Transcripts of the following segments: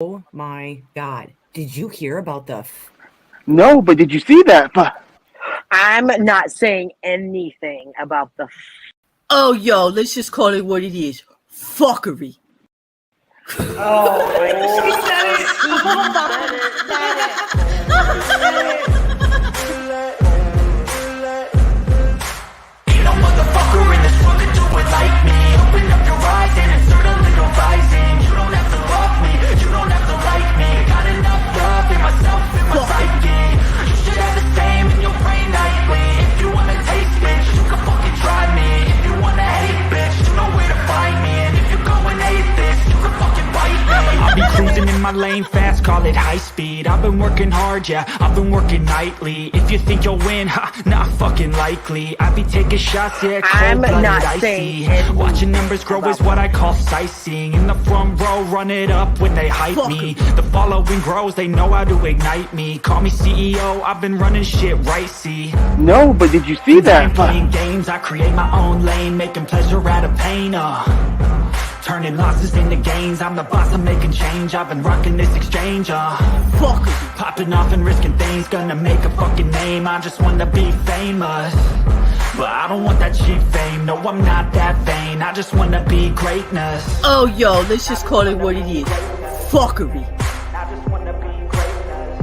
Oh my God. Did you hear about the No, but did you see that? I'm not saying anything about the. Oh, yo, let's just call it what it is. Fuckery. Oh, She said Ain't no motherfucker in this world could do it like me. Open up your eyes and insert a little rising. You don't have to love me, you don't have to like me. Got enough love in myself, in my psyche. You should have the same in your brain nightly. If you wanna taste, bitch, you can fucking try me. If you wanna hate, bitch, you know where to find me. And if you're going atheist, you can fucking bite me. I'll be cruising in my lane fast, call it high speed. I've been working hard, yeah, I've been working nightly. If you think you'll win, ha, not fucking likely. I be taking shots, yeah, cold-blooded, icy. Watching numbers grow is what I call sightseeing. In the front row, run it up when they hype me. The following grows, they know how to ignite me. Call me CEO, I've been running shit right, see. No, but did you see that? I'm playing games, I create my own lane, making pleasure out of pain, turning losses into gains. I'm the boss, I'm making change. I've been rocking this exchange, fuck it. Popping off and risking things, gonna make a fucking name. I just wanna be famous, but I don't want that cheap fame. No, I'm not that vain, I just wanna be greatness. Oh, yo, let's just call it what it is. Fuckery. I just wanna be greatness.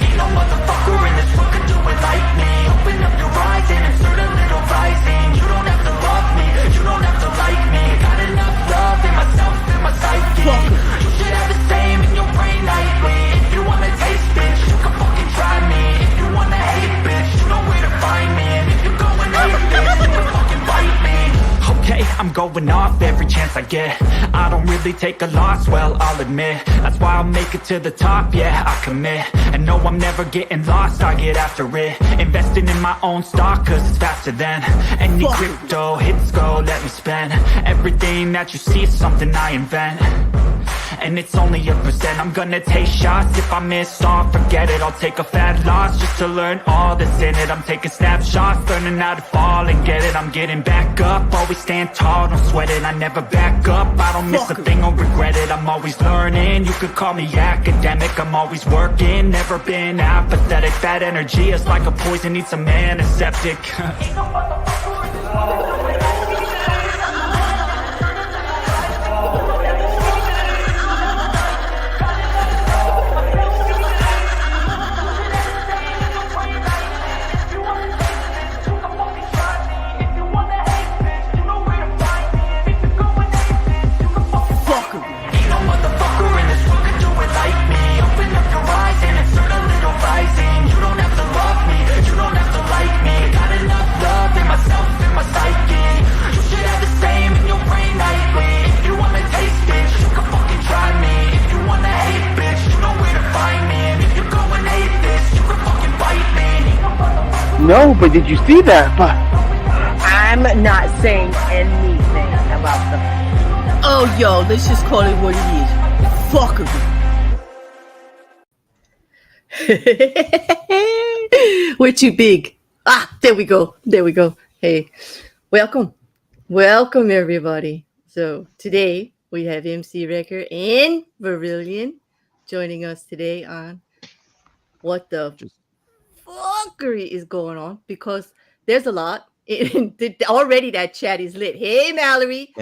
Ain't no motherfucker in this world could do it like me. Open up your eyes and insert a little rising. You don't have to love me, you don't have to like me. Got enough love in myself, in my psyche. You should have the same in your brain nightly. If you wanna taste, bitch, you can fucking try me. If you wanna hate, bitch, you know where to find me. And if you're going atheist, you can fucking bite me. Okay, I'm going off every chance I get. I don't really take a loss, well, I'll admit. That's why I'll make it to the top, yeah, I commit. And no, I'm never getting lost, I get after it. Investing in my own stock, cause it's faster than any crypto hits go, let me spend. Everything that you see is something I invent, and it's only a percent. I'm gonna take shots, if I miss all, forget it. I'll take a fat loss just to learn all that's in it. I'm taking snapshots, learning how to fall and get it. I'm getting back up, always stand tall, don't sweat it. I never back up, I don't miss a thing or regret it. I'm always learning, you could call me academic. I'm always working, never been apathetic. Bad energy is like a poison, needs some antiseptic. No, but did you see that? I'm not saying anything about the. Oh, yo, let's just call it what it is. Fuckery. We're too big. Ah, there we go. There we go. Hey, welcome. Welcome, everybody. So today we have MC Wrecker and Verilion joining us today on What the Fuckery is going on, because there's a lot. Already that chat is lit. Hey, Mallory.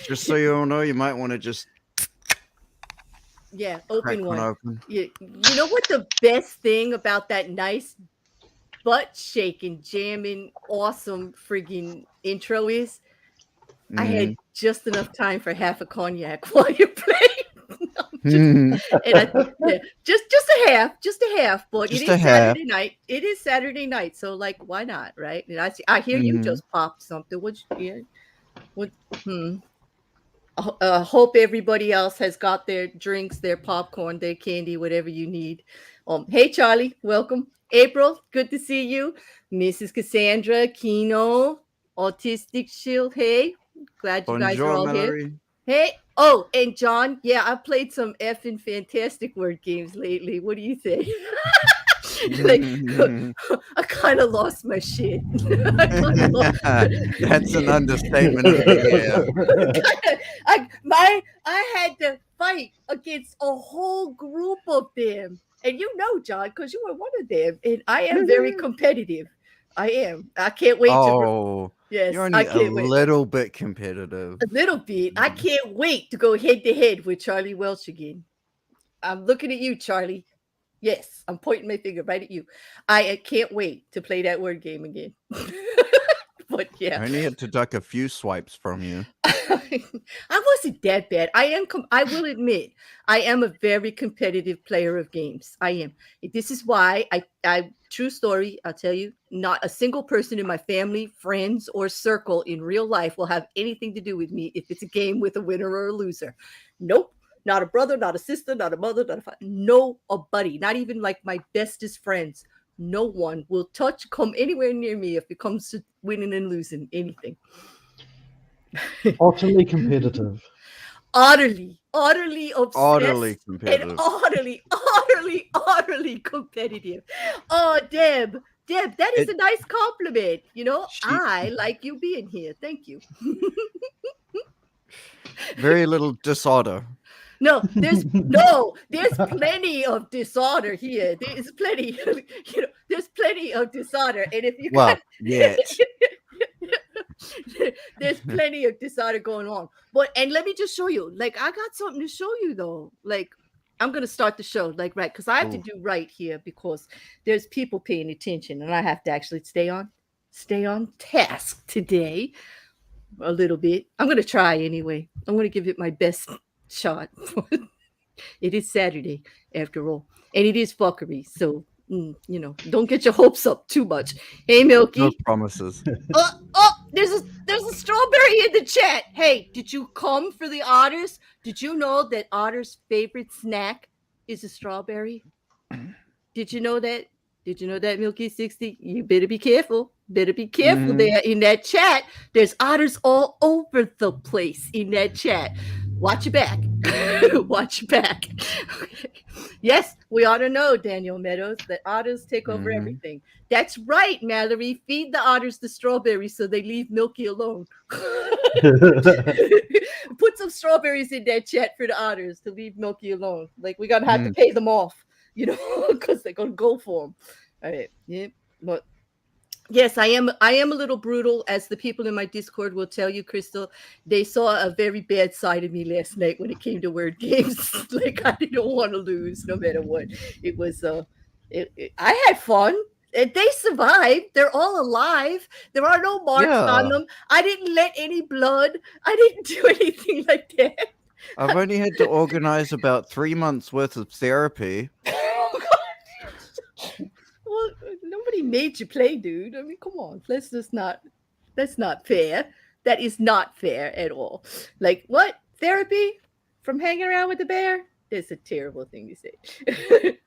Just so you don't know, you might want to just open one. Open. You know what the best thing about that nice butt shaking, jamming, awesome friggin' intro is? I had just enough time for half a cognac while you played. Just a half, but Just it is Saturday night. It is Saturday night, so like, why not, right? And I hear you just popped something. Hope everybody else has got their drinks, their popcorn, their candy, whatever you need. Hey Charlie, welcome. April, good to see you. Mrs. Cassandra, Kino, Autistic Shield. Hey, glad you guys are all Mallory. here. Hey, oh, and John, yeah, I played some effing fantastic word games lately. What do you think? Like, I kind of lost my shit. I kinda lost- That's an understatement of the year. I had to fight against a whole group of them. And you know, John, because you were one of them. And I am very competitive. I am. I can't wait to. Oh, Yes, you're I only a can't wait. little bit competitive. A little bit. I can't wait to go head to head with Charlie Welch again. I'm looking at you, Charlie. Yes, I'm pointing my finger right at you. I can't wait to play that word game again. But I yeah, only had to duck a few swipes from you. I wasn't that bad. I will admit, I am a very competitive player of games. I am. This is why I true story, I'll tell you, not a single person in my family, friends, or circle in real life will have anything to do with me if it's a game with a winner or a loser. Nope. Not a brother, not a sister, not a mother, not a father. No, a buddy, not even like my bestest friends. No one will come anywhere near me if it comes to winning and losing anything. Utterly competitive. Utterly obsessed. Utterly And competitive. utterly competitive. Oh, Deb, that is a nice compliment. You know, I like you being here. Thank you. Very little disorder. No, there's plenty of disorder here. There's plenty, there's plenty of disorder. And if you Yet. there's plenty of disorder going on. And let me just show you, like, I got something to show you though. Like, I'm gonna start the show, like, right, because I have to do right here because there's people paying attention, and I have to actually stay on task today a little bit. I'm gonna try anyway. I'm gonna give it my best shot. It is Saturday after all, and it is fuckery, so don't get your hopes up too much. Hey, Milky. No promises. There's a strawberry in the chat. Hey, did you come for the Otters? Did you know that Otter's favorite snack is a strawberry? Did you know that? Did you know that, Milky 60? You better be careful. There in that chat. There's Otters all over the place in that chat. Watch your back. Watch your back. Okay. Yes, we ought to know, Daniel Meadows, that Otters take over everything. That's right, Mallory. Feed the Otters the strawberries so they leave Milky alone. Put some strawberries in that chat for the Otters to leave Milky alone. Like, we're going to have to pay them off, because they're going to go for them. All right. Yeah. But yes, I am a little brutal, as the people in my Discord will tell you, Crystal. They saw a very bad side of me last night when it came to word games. Like, I didn't want to lose no matter what. It was I had fun. And they survived. They're all alive. There are no marks on them. I didn't let any blood. I didn't do anything like that. I've only had to organize about 3 months worth of therapy. Well, nobody made you play, dude. I mean, come on. That's not fair. That is not fair at all. Like, what? Therapy from hanging around with the bear? It's a terrible thing to say.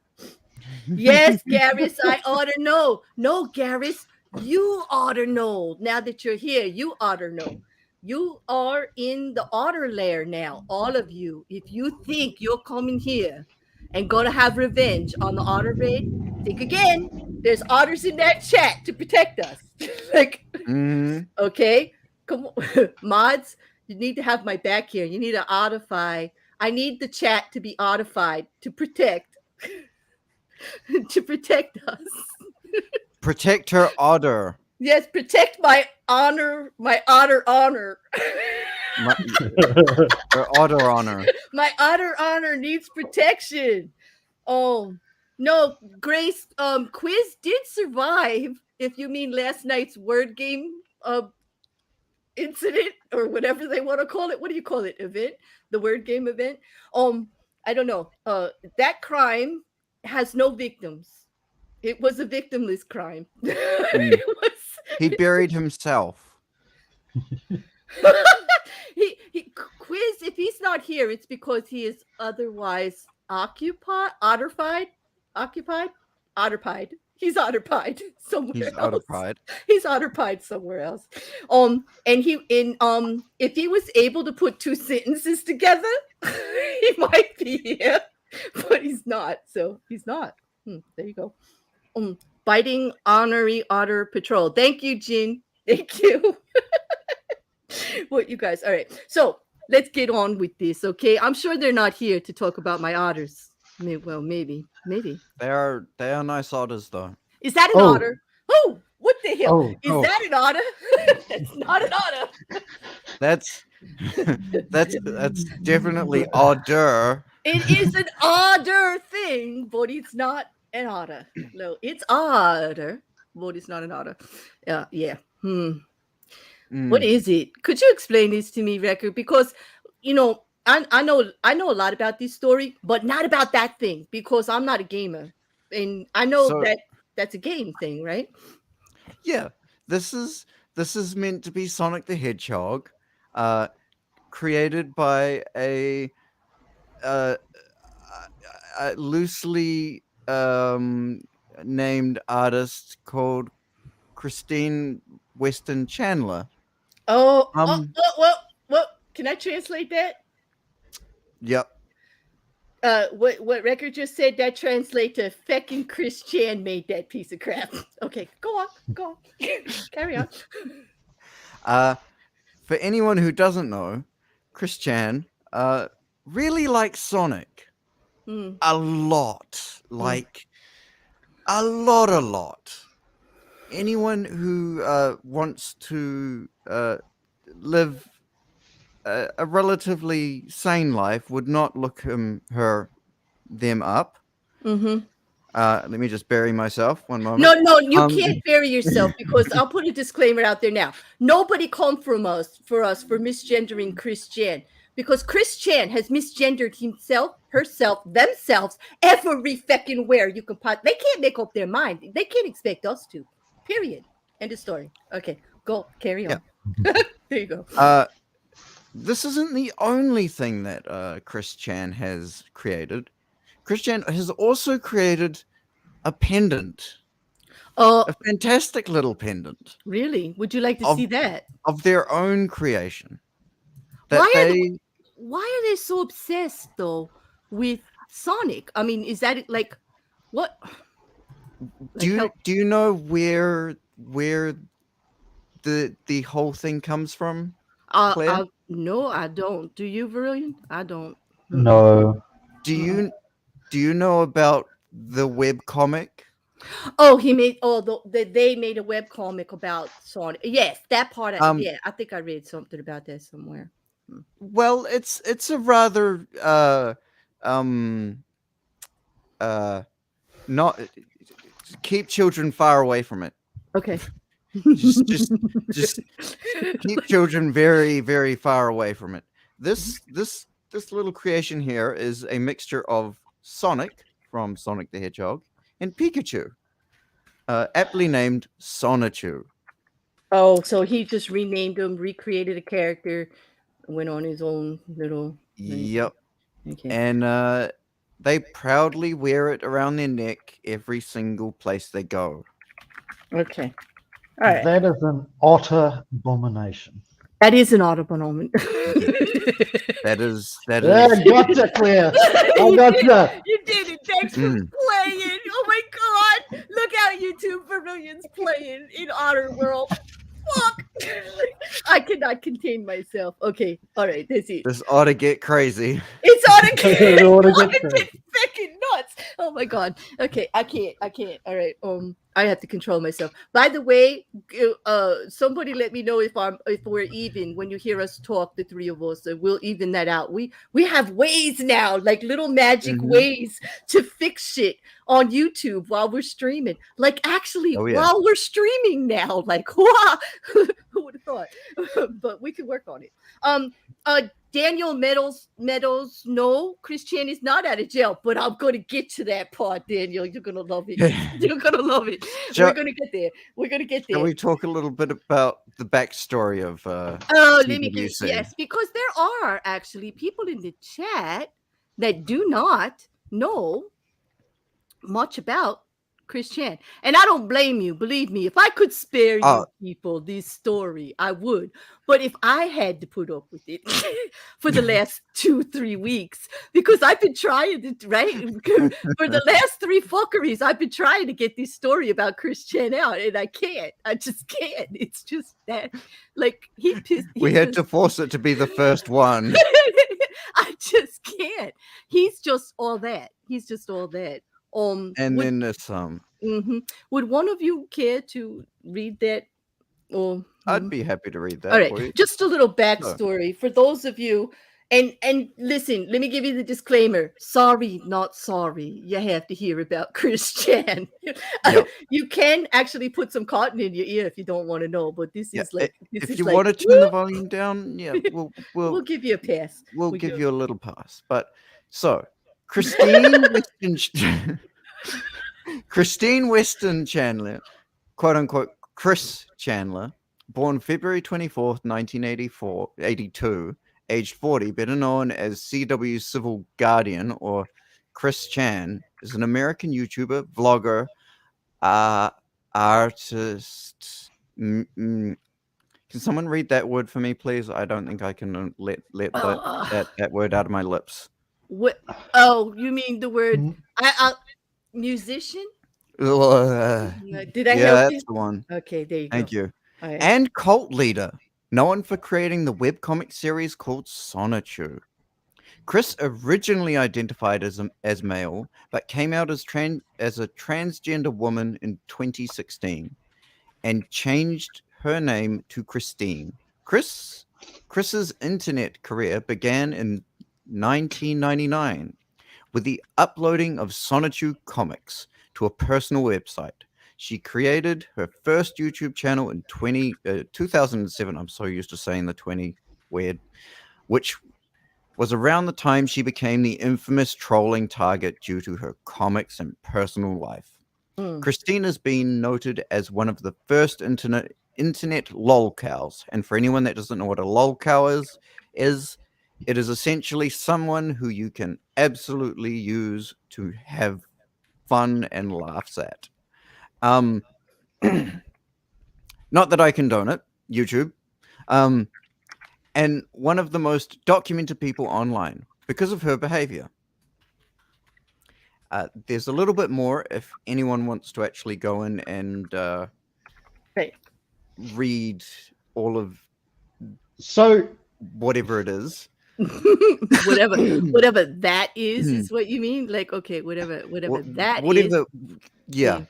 Yes, Garrus, I ought to know. No, Garrus, you ought to know. Now that you're here, you ought to know. You are in the Otter lair now, all of you. If you think you're coming here and going to have revenge on the Otter raid, think again. There's Otters in that chat to protect us. Like, okay? Come on. Mods, you need to have my back here. You need to ottify. I need the chat to be ottified to protect us. Protect her otter. Yes, protect my honor, my otter honor. Her otter honor. My otter honor needs protection. Oh, no, Grace, Quiz did survive, if you mean last night's word game incident, or whatever they want to call it. What do you call it? Event? The word game event? I don't know. That crime has no victims. It was a victimless crime. He buried himself. he Quiz, if he's not here, it's because he is otherwise occupied. He's otterpied somewhere else. He's otterpied somewhere else. And if he was able to put two sentences together, he might be here, but he's not. So he's not. There you go. Biting honorary otter patrol. Thank you, Jin. Thank you. What you guys? All right. So let's get on with this, okay? I'm sure they're not here to talk about my otters. Maybe. They are nice otters though. Is that an Oh. otter? Oh, what the hell? Oh. Is Oh. that an otter? That's not an otter. That's that's definitely odder. It is an otter thing, but it's not an otter. No, it's otter, but it's not an otter. Yeah. What is it? Could you explain this to me, Record? Because I know a lot about this story, but not about that thing because I'm not a gamer, and I know So- that's a game thing, right? Yeah, this is meant to be Sonic the Hedgehog, created by a loosely named artist called Christine Weston Chandler. Oh, well, can I translate that? Yep. What Record just said that translate to feckin' Chris Chan made that piece of crap. Okay, go on. Carry on. For anyone who doesn't know, Chris Chan really likes Sonic a lot, like a lot. Anyone who wants to live a relatively sane life would not look them up. Let me just bury myself one moment. No, you can't bury yourself because I'll put a disclaimer out there now. Nobody come for us for misgendering Chris Chan because Chris Chan has misgendered himself, herself, themselves every feckin' where you can They can't make up their mind. They can't expect us to. Period. End of story. Okay, go carry on. Yeah. There you go. This isn't the only thing that Chris Chan has created. Chris Chan has also created a pendant. A fantastic little pendant. Really? Would you like to see that? Of their own creation. Why are they so obsessed though with Sonic? I mean, is that like what? Do you know where the whole thing comes from? Claire? No, I don't. Do you, Verillion? I don't. No. Do you know about the web comic? Oh, they made a web comic about Sonic. Yes, that part. I think I read something about that somewhere. Well, it's a rather not keep children far away from it. Okay. just keep children very, very far away from it. This little creation here is a mixture of Sonic from Sonic the Hedgehog and Pikachu, aptly named Sonichu. Oh, so he just renamed him, recreated a character, went on his own little. Yep. Okay. And they proudly wear it around their neck every single place they go. Okay. All right. That is an otter abomination. That is an audible moment. That is. Yeah, gotcha, Claire. I gotcha. You did it. Thanks for playing. Oh my God. Look how YouTube Verillion's playing in Otter World. Fuck. I cannot contain myself. Okay. All right. That's it. This ought to get crazy. It's Otter. It ought to It's get crazy. fucking nuts. Oh my God. Okay. I can't. All right. I have to control myself. By the way, somebody let me know if we're even when you hear us talk, the three of us. We'll even that out. We have ways now, like little magic ways to fix shit on YouTube while we're streaming. Like actually, while we're streaming now, like wow, who would have thought? But we can work on it. Daniel Meadows, no, Chris Chan is not out of jail, but I'm going to get to that part, Daniel. You're going to love it. You're going to love it. We're going to get there. Can we talk a little bit about the backstory of let me get TWC? yes, because there are actually people in the chat that do not know much about Chris Chan. And I don't blame you. Believe me, if I could spare you Oh. people this story, I would. But if I had to put up with it for the last 2-3 weeks, because I've been trying to, right? For the last 3 fuckeries, I've been trying to get this story about Chris Chan out, and I can't. I just can't. It's just that, like, We had to force it to be the first one. I just can't. He's just all that. He's just all that. And then there's some. Would one of you care to read that? Or I'd be happy to read that. all for you. right, just a little backstory for those of you. And listen, let me give you the disclaimer. Sorry, not sorry. You have to hear about Chris Chan. Yep. You can actually put some cotton in your ear if you don't want to know. But this Yeah, is like, this if is you like, want to turn the volume down, yeah, we'll give you a pass. we'll We give do. you a little pass. But so Christine Weston Chandler, quote unquote Chris Chandler, born February 24th, 1982, aged 40, better known as CW Civil Guardian or Chris Chan, is an American YouTuber, vlogger, artist. Can someone read that word for me, please? I don't think I can let that word out of my lips. What? Oh, you mean the word Mm. musician? Did Did I yeah, help you? that's the one. Okay, there you go. Thank you. All right. And cult leader, known for creating the webcomic series called Sonichu. Chris originally identified as male, but came out as a transgender woman in 2016 and changed her name to Christine. Chris's internet career began in 1999 with the uploading of Sonichu comics to a personal website. She created her first YouTube channel in 2007. I'm so used to saying the 20, weird, which was around the time she became the infamous trolling target due to her comics and personal life. Christine has been noted as one of the first internet lolcows. And for anyone that doesn't know what a lolcow is it is essentially someone who you can absolutely use to have fun and laughs at. Not that I condone it, YouTube. And one of the most documented people online because of her behavior. There's a little bit more if anyone wants to actually go in and read all of So whatever it is. whatever that is what you mean? Like, okay, whatever that is. Yeah.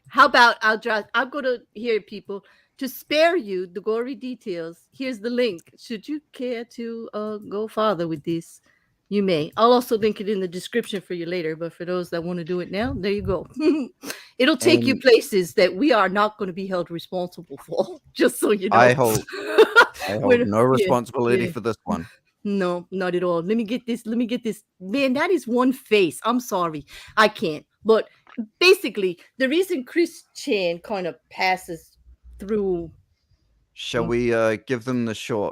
How about I'm gonna hear people to spare you the gory details. Here's the link. Should you care to go farther with this, you may. I'll also link it in the description for you later, but for those that want to do it now, there you go. It'll take you places that we are not going to be held responsible for, just so you know. I hold no responsibility for this one. No, not at all. Let me get this. Man, that is one face. I'm sorry. I can't. But basically, the reason Chris Chan kind of passes through. Shall we give them the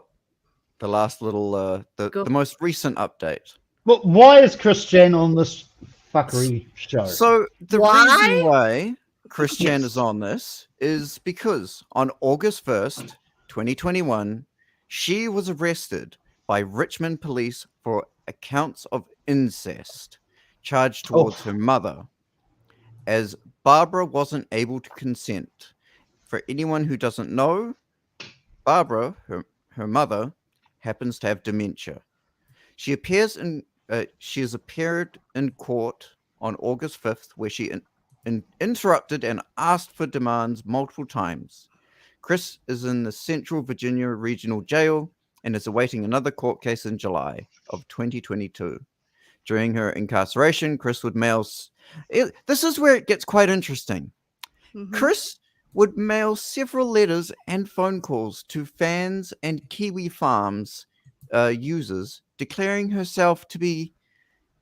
last little, the most recent update? but why is Chris Chan on this fuckery show? So the Why? reason why Chris Chan is on this is because on August 1st, 2021, she was arrested by Richmond police for accounts of incest charged towards her mother, as Barbara wasn't able to consent. For anyone who doesn't know, Barbara, her mother, happens to have dementia. She has appeared in court on August 5th, where she interrupted and asked for demands multiple times. Chris is in the Central Virginia Regional Jail and is awaiting another court case in July of 2022. During her incarceration, Chris would mail... This is where it gets quite interesting. Chris would mail several letters and phone calls to fans and Kiwi Farms users, declaring herself to be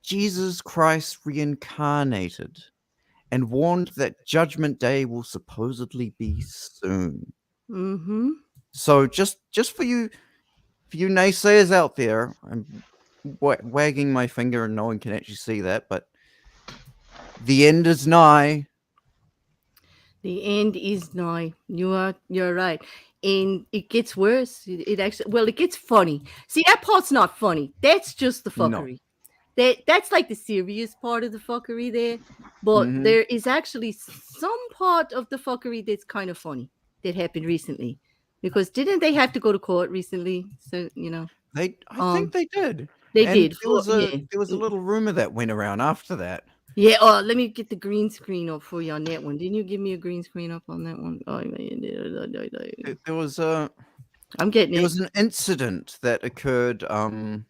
Jesus Christ reincarnated, and warned that Judgment Day will supposedly be soon. So just for you naysayers out there, I'm wagging my finger and no one can actually see that, but the end is nigh. The end is nigh. You're right. And it gets worse. It actually, well, it gets funny. See, that part's not funny. That's just the No. fuckery. That's like the serious part of the fuckery there. But Mhm. there is actually some part of the fuckery that's kind of funny that happened recently. Because didn't they have to go to court recently? So, I think they did. they And did. There was Yeah. a little rumor that went around after that. Yeah, oh, let me get the green screen up for you on that one. Didn't you give me a green screen up on that one? Oh, man. There was a I'm getting there it. was an incident that occurred on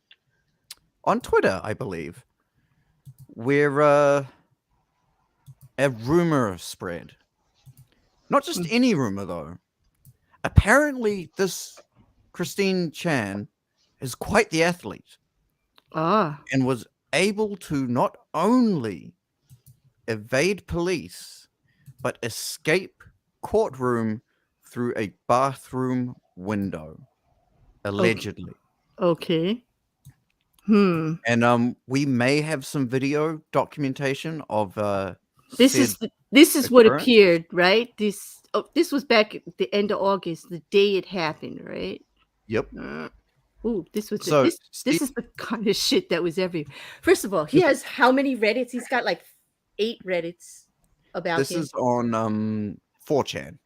Twitter, I believe, where a rumor spread. Not just any rumor though. Apparently, this Christine Chan is quite the athlete Ah, and was able to not only evade police but escape courtroom through a bathroom window, allegedly. okay. And we may have some video documentation of This is what occurrence. appeared, right? This was back at the end of August, the day it happened, right? Yep. This was So, this Steve- is the kind of shit that was everywhere. First of all, he has how many Reddits? He's got like 8 Reddits about This him. is on 4chan.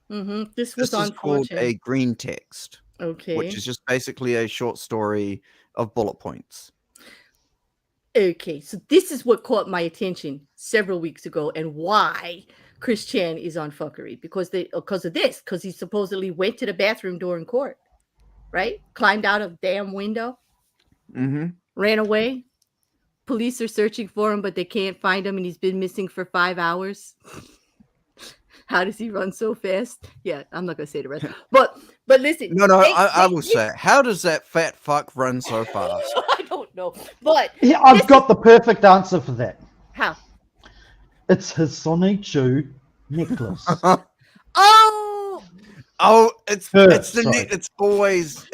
This This was on is called 4chan. a green text, Okay. which is just basically a short story of bullet points. Okay, so this is what caught my attention several weeks ago, and why Chris Chan is on fuckery because he supposedly went to the bathroom door in court, right? Climbed out a damn window, Mm-hmm. ran away. Police are searching for him, but they can't find him, and he's been missing for 5 hours. How does he run so fast? Yeah, I'm not gonna say the rest, but listen. No, I will say, how does that fat fuck run so fast? I don't know, but Yeah, I've got the perfect answer for that. how? It's his Sonic Shoe necklace. Oh, It's Sorry. it's always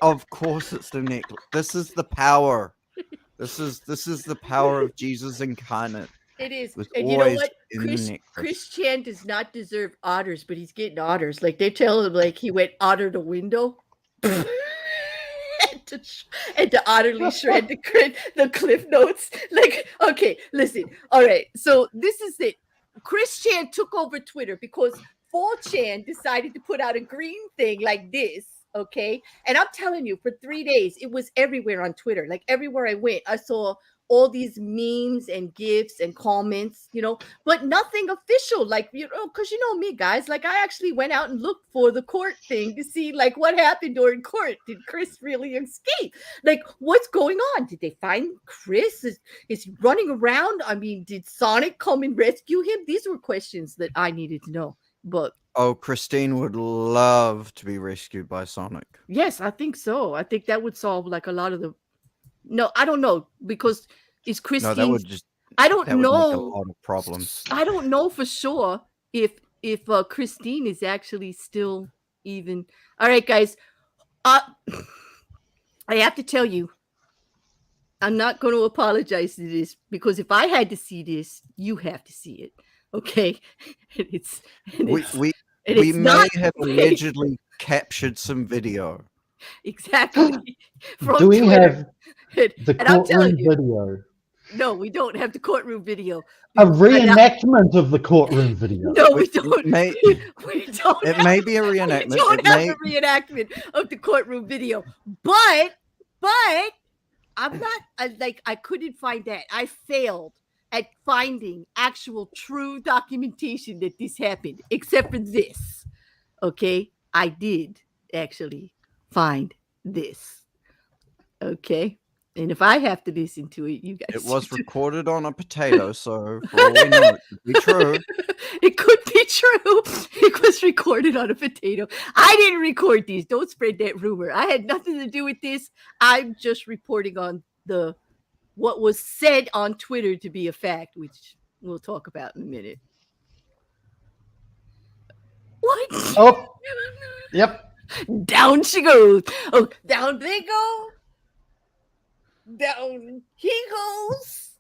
of course it's the necklace. This is the power. This is the power of Jesus incarnate. it is. It was And you know always what? in the necklace. Chris Chan does not deserve otters, but he's getting otters. Like they tell him, like he went otter the window. and to utterly shred the cliff notes. Like, okay, listen. All right. So this is it. Chris Chan took over Twitter because 4chan decided to put out a green thing like this. Okay. And I'm telling you, for 3 days, it was everywhere on Twitter. Like everywhere I went, I saw all these memes and gifs and comments, but nothing official. Like, because you know me, guys, like I actually went out and looked for the court thing to see like what happened during court. Did Chris really escape? Like, what's going on? Did they find Chris? Is he running around? I mean, did Sonic come and rescue him? These were questions that I needed to know. But Oh, Christine would love to be rescued by Sonic. yes, I think so. I think that would solve like a lot of the. No, I don't know because is Christine. No, that would just. I don't that would make a know. lot of problems. I don't know for sure if Christine is actually still even. All right, guys. I have to tell you, I'm not going to apologize to this because if I had to see this, you have to see it. Okay, We it's may not have allegedly captured some video. exactly. From Do we Twitter. have the And I'm telling courtroom you, video? no, we don't have the courtroom video. A reenactment of the courtroom video. No, we don't. may- we don't. It may be a reenactment. We don't It have may, a reenactment of the courtroom video, but I'm not I couldn't find that. I failed at finding actual true documentation that this happened, except for this. Okay, I did actually find this. Okay, and if I have to listen to it, you guys. it was should too. recorded on a potato, so for all we know, it could be true. It could be true. It was recorded on a potato. I didn't record these. Don't spread that rumor. I had nothing to do with this. I'm just reporting on what was said on Twitter to be a fact, which we'll talk about in a minute. What? Oh, yep. Down she goes. Oh, down they go. Down he goes.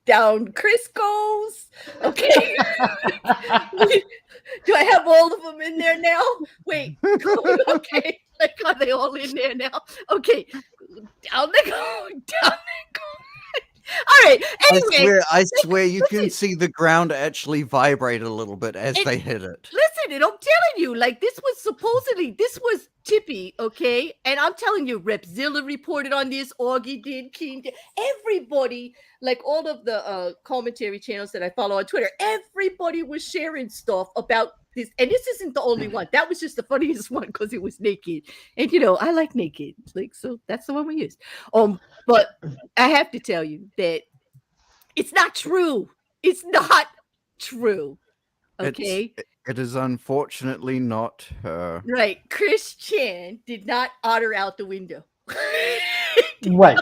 down Chris goes. Okay. Do I have all of them in there now? Wait. Okay. Like, are they all in there now? Okay. Down they go. Down they go. All right. Anyway, I swear you can listen. see the ground actually vibrate a little bit as they hit it. Listen, and I'm telling you, like, this was Tippy, okay? And I'm telling you, Repzilla reported on this, Augie did, Keen did, everybody, like all of the commentary channels that I follow on Twitter, everybody was sharing stuff about this. And this isn't the only one. That was just the funniest one because it was naked. And, you know, I like naked. Like, so that's the one we used. But I have to tell you that it's not true. It's not true. Okay. It is unfortunately not her. Right. Chris Chan did not otter out the window. Wait,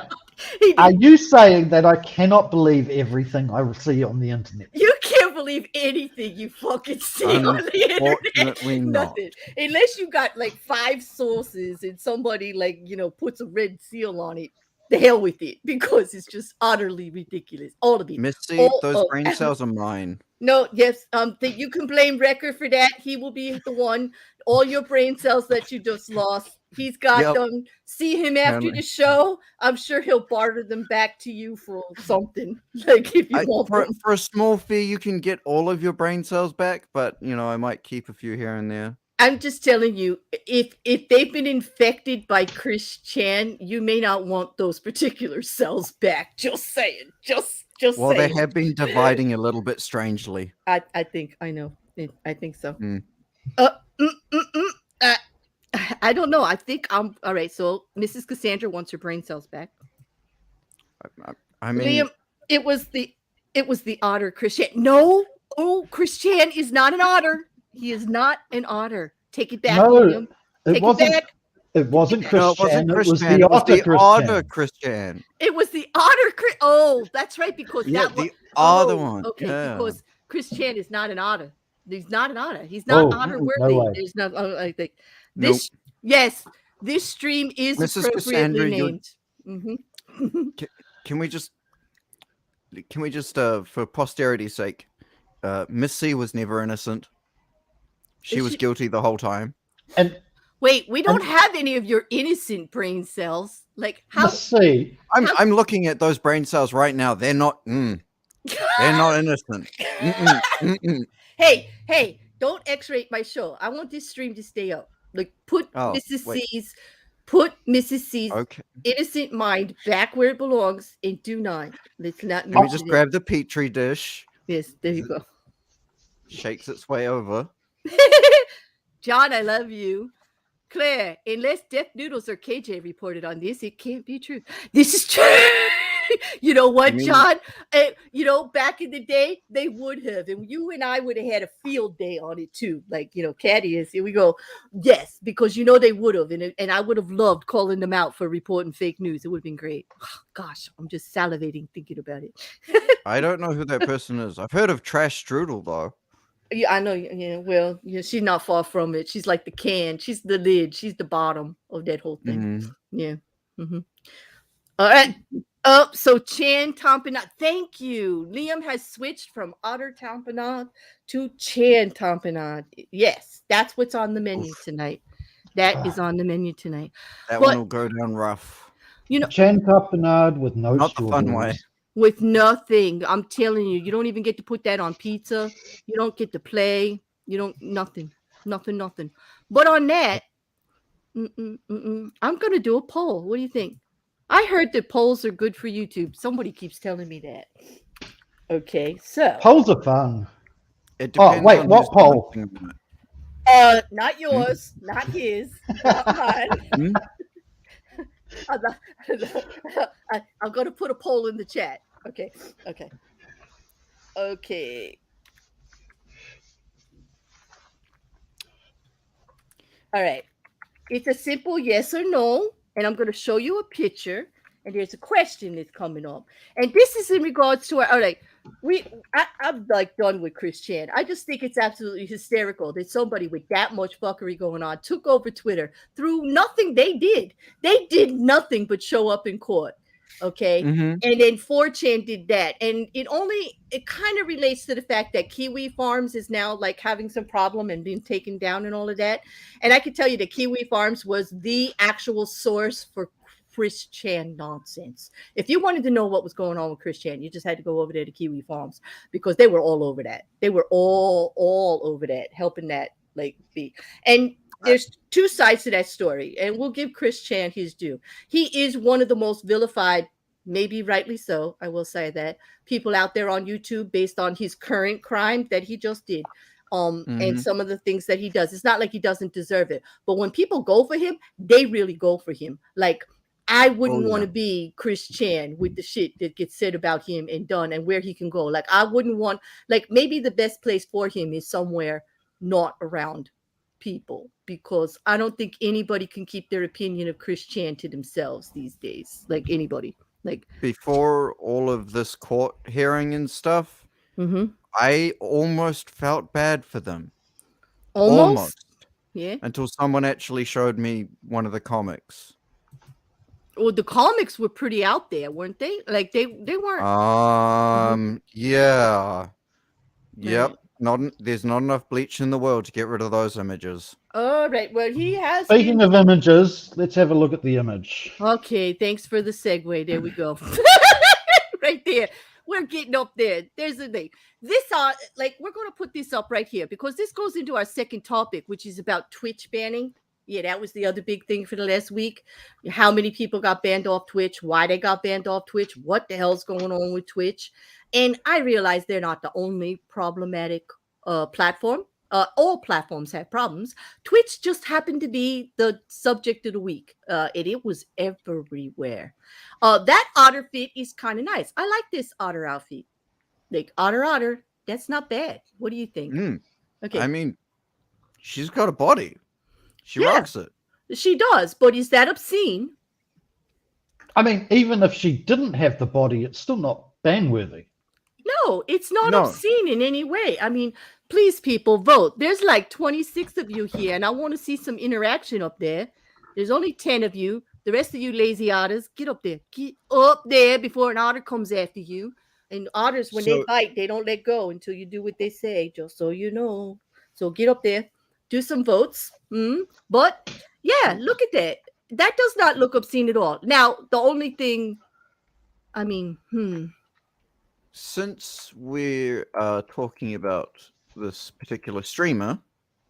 He did. are you saying that I cannot believe everything I see on the internet? You can't believe anything you fucking see on the internet. Unfortunately not. Nothing. Unless you got like 5 sources and somebody like, you know, puts a red seal on it. The hell with it, because it's just utterly ridiculous. All of it. Missy, those brain cells are mine. No, yes, that you can blame Wrecker for that. He will be the one. All your brain cells that you just lost, he's got them. See him after the show. I'm sure he'll barter them back to you for something. Like if you want them. For a small fee, you can get all of your brain cells back, but you know, I might keep a few here and there. I'm just telling you, if they've been infected by Chris Chan, you may not want those particular cells back. Just saying. Just well, saying. they have been dividing a little bit strangely. I think I know. I think so. I don't know. I think I'm all right. So Mrs. Cassandra wants her brain cells back. I mean, Liam, it was the otter Chris Chan. No, Chris Chan is not an otter. He is not an otter. Take it back, No, Liam. It Take wasn't. it back. It wasn't Chris Chan. It was Chan. the It was Otter the Chris Otter Chan. Chris Chan. It was the otter Chris. Oh, that's right. Because Yeah, that the one. other one. Okay, Yeah. because Chris Chan is not an otter. He's not an otter. He's not otter worthy. no way. There's no. I think this. Nope. Yes, this stream is Mrs. appropriately Cassandra, named. Mhm. Can we just for posterity's sake, Missy was never innocent. She was guilty the whole time. And Wait, we don't have any of your innocent brain cells. Like how? let's see. I'm looking at those brain cells right now. They're not. They're not innocent. Hey, don't X-rate my show. I want this stream to stay up. Like put Mrs. C's Okay. innocent mind back where it belongs and do not. Let's not. Let me just grab the petri dish. Yes, there you go. Shakes its way over. John, I love you. Claire, unless DefNoodles or KJ reported on this, it can't be true. This is true. You know what, John? Back in the day, they would have. And you and I would have had a field day on it too. Like, Caddy is, here we go. Yes, because they would have. And I would have loved calling them out for reporting fake news. It would have been great. Oh, gosh, I'm just salivating thinking about it. I don't know who that person is. I've heard of Trash Strudel, though. Yeah, I know. Yeah, well, she's not far from it. She's like the can. She's the lid. She's the bottom of that whole thing. Mm-hmm. Yeah. Mm-hmm. All right. So Chan Tampanad. Thank you. Liam has switched from Otter Tampanad to Chan Tampanad. Yes, that's what's on the menu tonight. That is on the menu tonight. That one will go down rough. Chan Tapenard with no Not the fun way. With nothing. I'm telling you, you don't even get to put that on pizza. You don't get to play. You don't, nothing. But on that, I'm going to do a poll. What do you think? I heard that polls are good for YouTube. Somebody keeps telling me that. Okay, so. Polls are fun. It depends wait, on what who's poll? commenting on it. Not yours, not his, not mine. I'm going to put a poll in the chat. Okay. All right. It's a simple yes or no, and I'm going to show you a picture, and there's a question that's coming up. And this is in regards to all right. I'm like done with Chris Chan. I just think it's absolutely hysterical that somebody with that much fuckery going on took over Twitter through nothing they did. They did nothing but show up in court. Okay. Mhm. And then 4chan did that. And it kind of relates to the fact that Kiwi Farms is now like having some problem and being taken down and all of that. And I can tell you that Kiwi Farms was the actual source for Chris Chan nonsense. If you wanted to know what was going on with Chris Chan, you just had to go over there to Kiwi Farms because they were all over that. They were all over that, helping that like be. And there's two sides to that story, and we'll give Chris Chan his due. He is one of the most vilified, maybe rightly so, I will say that, people out there on YouTube based on his current crime that he just did. And some of the things that he does. It's not like he doesn't deserve it. But when people go for him, they really go for him. Like, I wouldn't want to be Chris Chan with the shit that gets said about him and done and where he can go. Like, I wouldn't want, like, maybe the best place for him is somewhere not around people, because I don't think anybody can keep their opinion of Chris Chan to themselves these days. Like, anybody. Like, before all of this court hearing and stuff, I almost felt bad for them. Almost? Yeah. Until someone actually showed me one of the comics. Well, the comics were pretty out there, weren't they? Like, they weren't. Yeah. Yep. Right. There's not enough bleach in the world to get rid of those images. All right. Well, he has. Speaking of images, let's have a look at the image. Okay. Thanks for the segue. There we go. Right there. We're getting up there. There's the thing. This like, we're going to put this up right here because this goes into our second topic, which is about Twitch banning. Yeah, that was the other big thing for the last week. How many people got banned off Twitch, why they got banned off Twitch, what the hell's going on with Twitch. And I realize they're not the only problematic platform. All platforms have problems. Twitch just happened to be the subject of the week. And it was everywhere. That Otter fit is kind of nice. I like this Otter outfit. Like, Otter, that's not bad. What do you think? Okay. I mean, she's got a body. She rocks it. She does, but is that obscene? I mean, even if she didn't have the body, it's still not ban-worthy. No, it's not obscene in any way. I mean, please, people, vote. There's like 26 of you here, and I want to see some interaction up there. There's only 10 of you. The rest of you lazy otters, get up there. Get up there before an otter comes after you. And otters, when they bite, they don't let go until you do what they say, just so you know. So get up there. Do some votes. But yeah, look at that. That does not look obscene at all. Now, the only thing, I mean, Since we're talking about this particular streamer,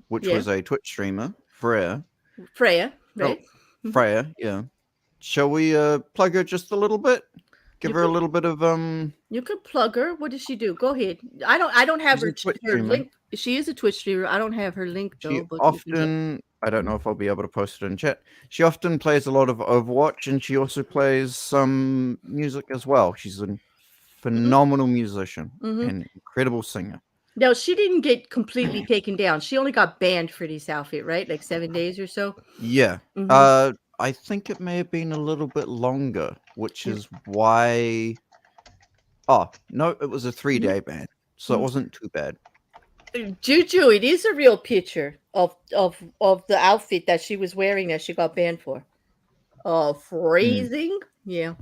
which was a Twitch streamer, Freya, right? Freya, yeah. Shall we plug her just a little bit? Give her a little bit of You could plug her. What does she do? Go ahead. I don't have her link. She is a Twitch streamer. I don't have her link though. She often, I don't know if I'll be able to post it in chat. She often plays a lot of Overwatch, and she also plays some music as well. She's a phenomenal musician and incredible singer. No, she didn't get completely taken down. She only got banned for this outfit, right? Like 7 days or so. Yeah. I think it may have been a little bit longer, which is why. Oh no, it was a 3-day ban, so it wasn't too bad. Juju, it is a real picture of the outfit that she was wearing that she got banned for. Phrasing, yeah.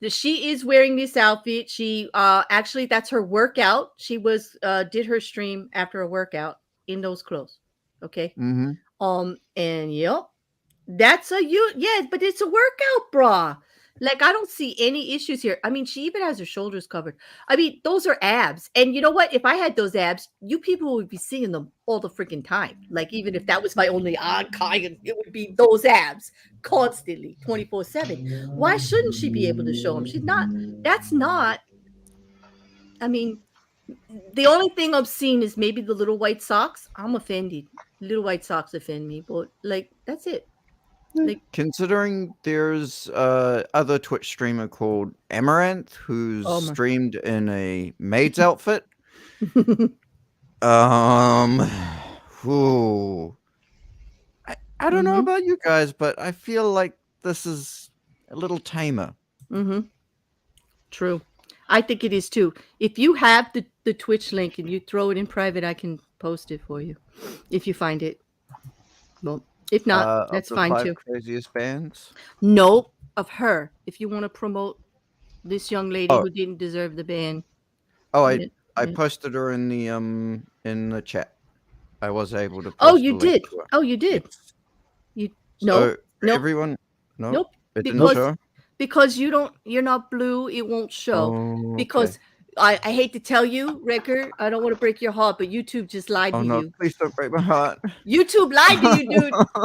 She is wearing this outfit. She actually, that's her workout. She was did her stream after a workout in those clothes. Okay. And yep. That's but it's a workout bra. Like, I don't see any issues here. I mean, she even has her shoulders covered. I mean, those are abs. And you know what? If I had those abs, you people would be seeing them all the freaking time. Like, even if that was my only odd kind, it would be those abs constantly, 24/7. Why shouldn't she be able to show them? She's not. That's not. I mean, the only thing obscene is maybe the little white socks. I'm offended. Little white socks offend me, but like, that's it. Like, considering there's other Twitch streamer called Amaranth who's streamed in a maid's outfit. I don't know about you guys, but I feel like this is a little tamer. True. I think it is too. If you have the Twitch link and you throw it in private, I can post it for you if you find it. Well, if not, that's fine too. Craziest bands? Nope. of her, if you want to promote this young lady Oh. who didn't deserve the ban. Oh, Yeah, I yeah. posted her in the chat. I was able to post Oh, the you link did. to her. Oh, you did. Yes. You So no. everyone, no, Nope. it didn't Because show. because you're not blue, it won't show. Oh, Because I hate to tell you, Wrecker, I don't want to break your heart, but YouTube just lied oh to no, you. please don't break my heart. YouTube lied to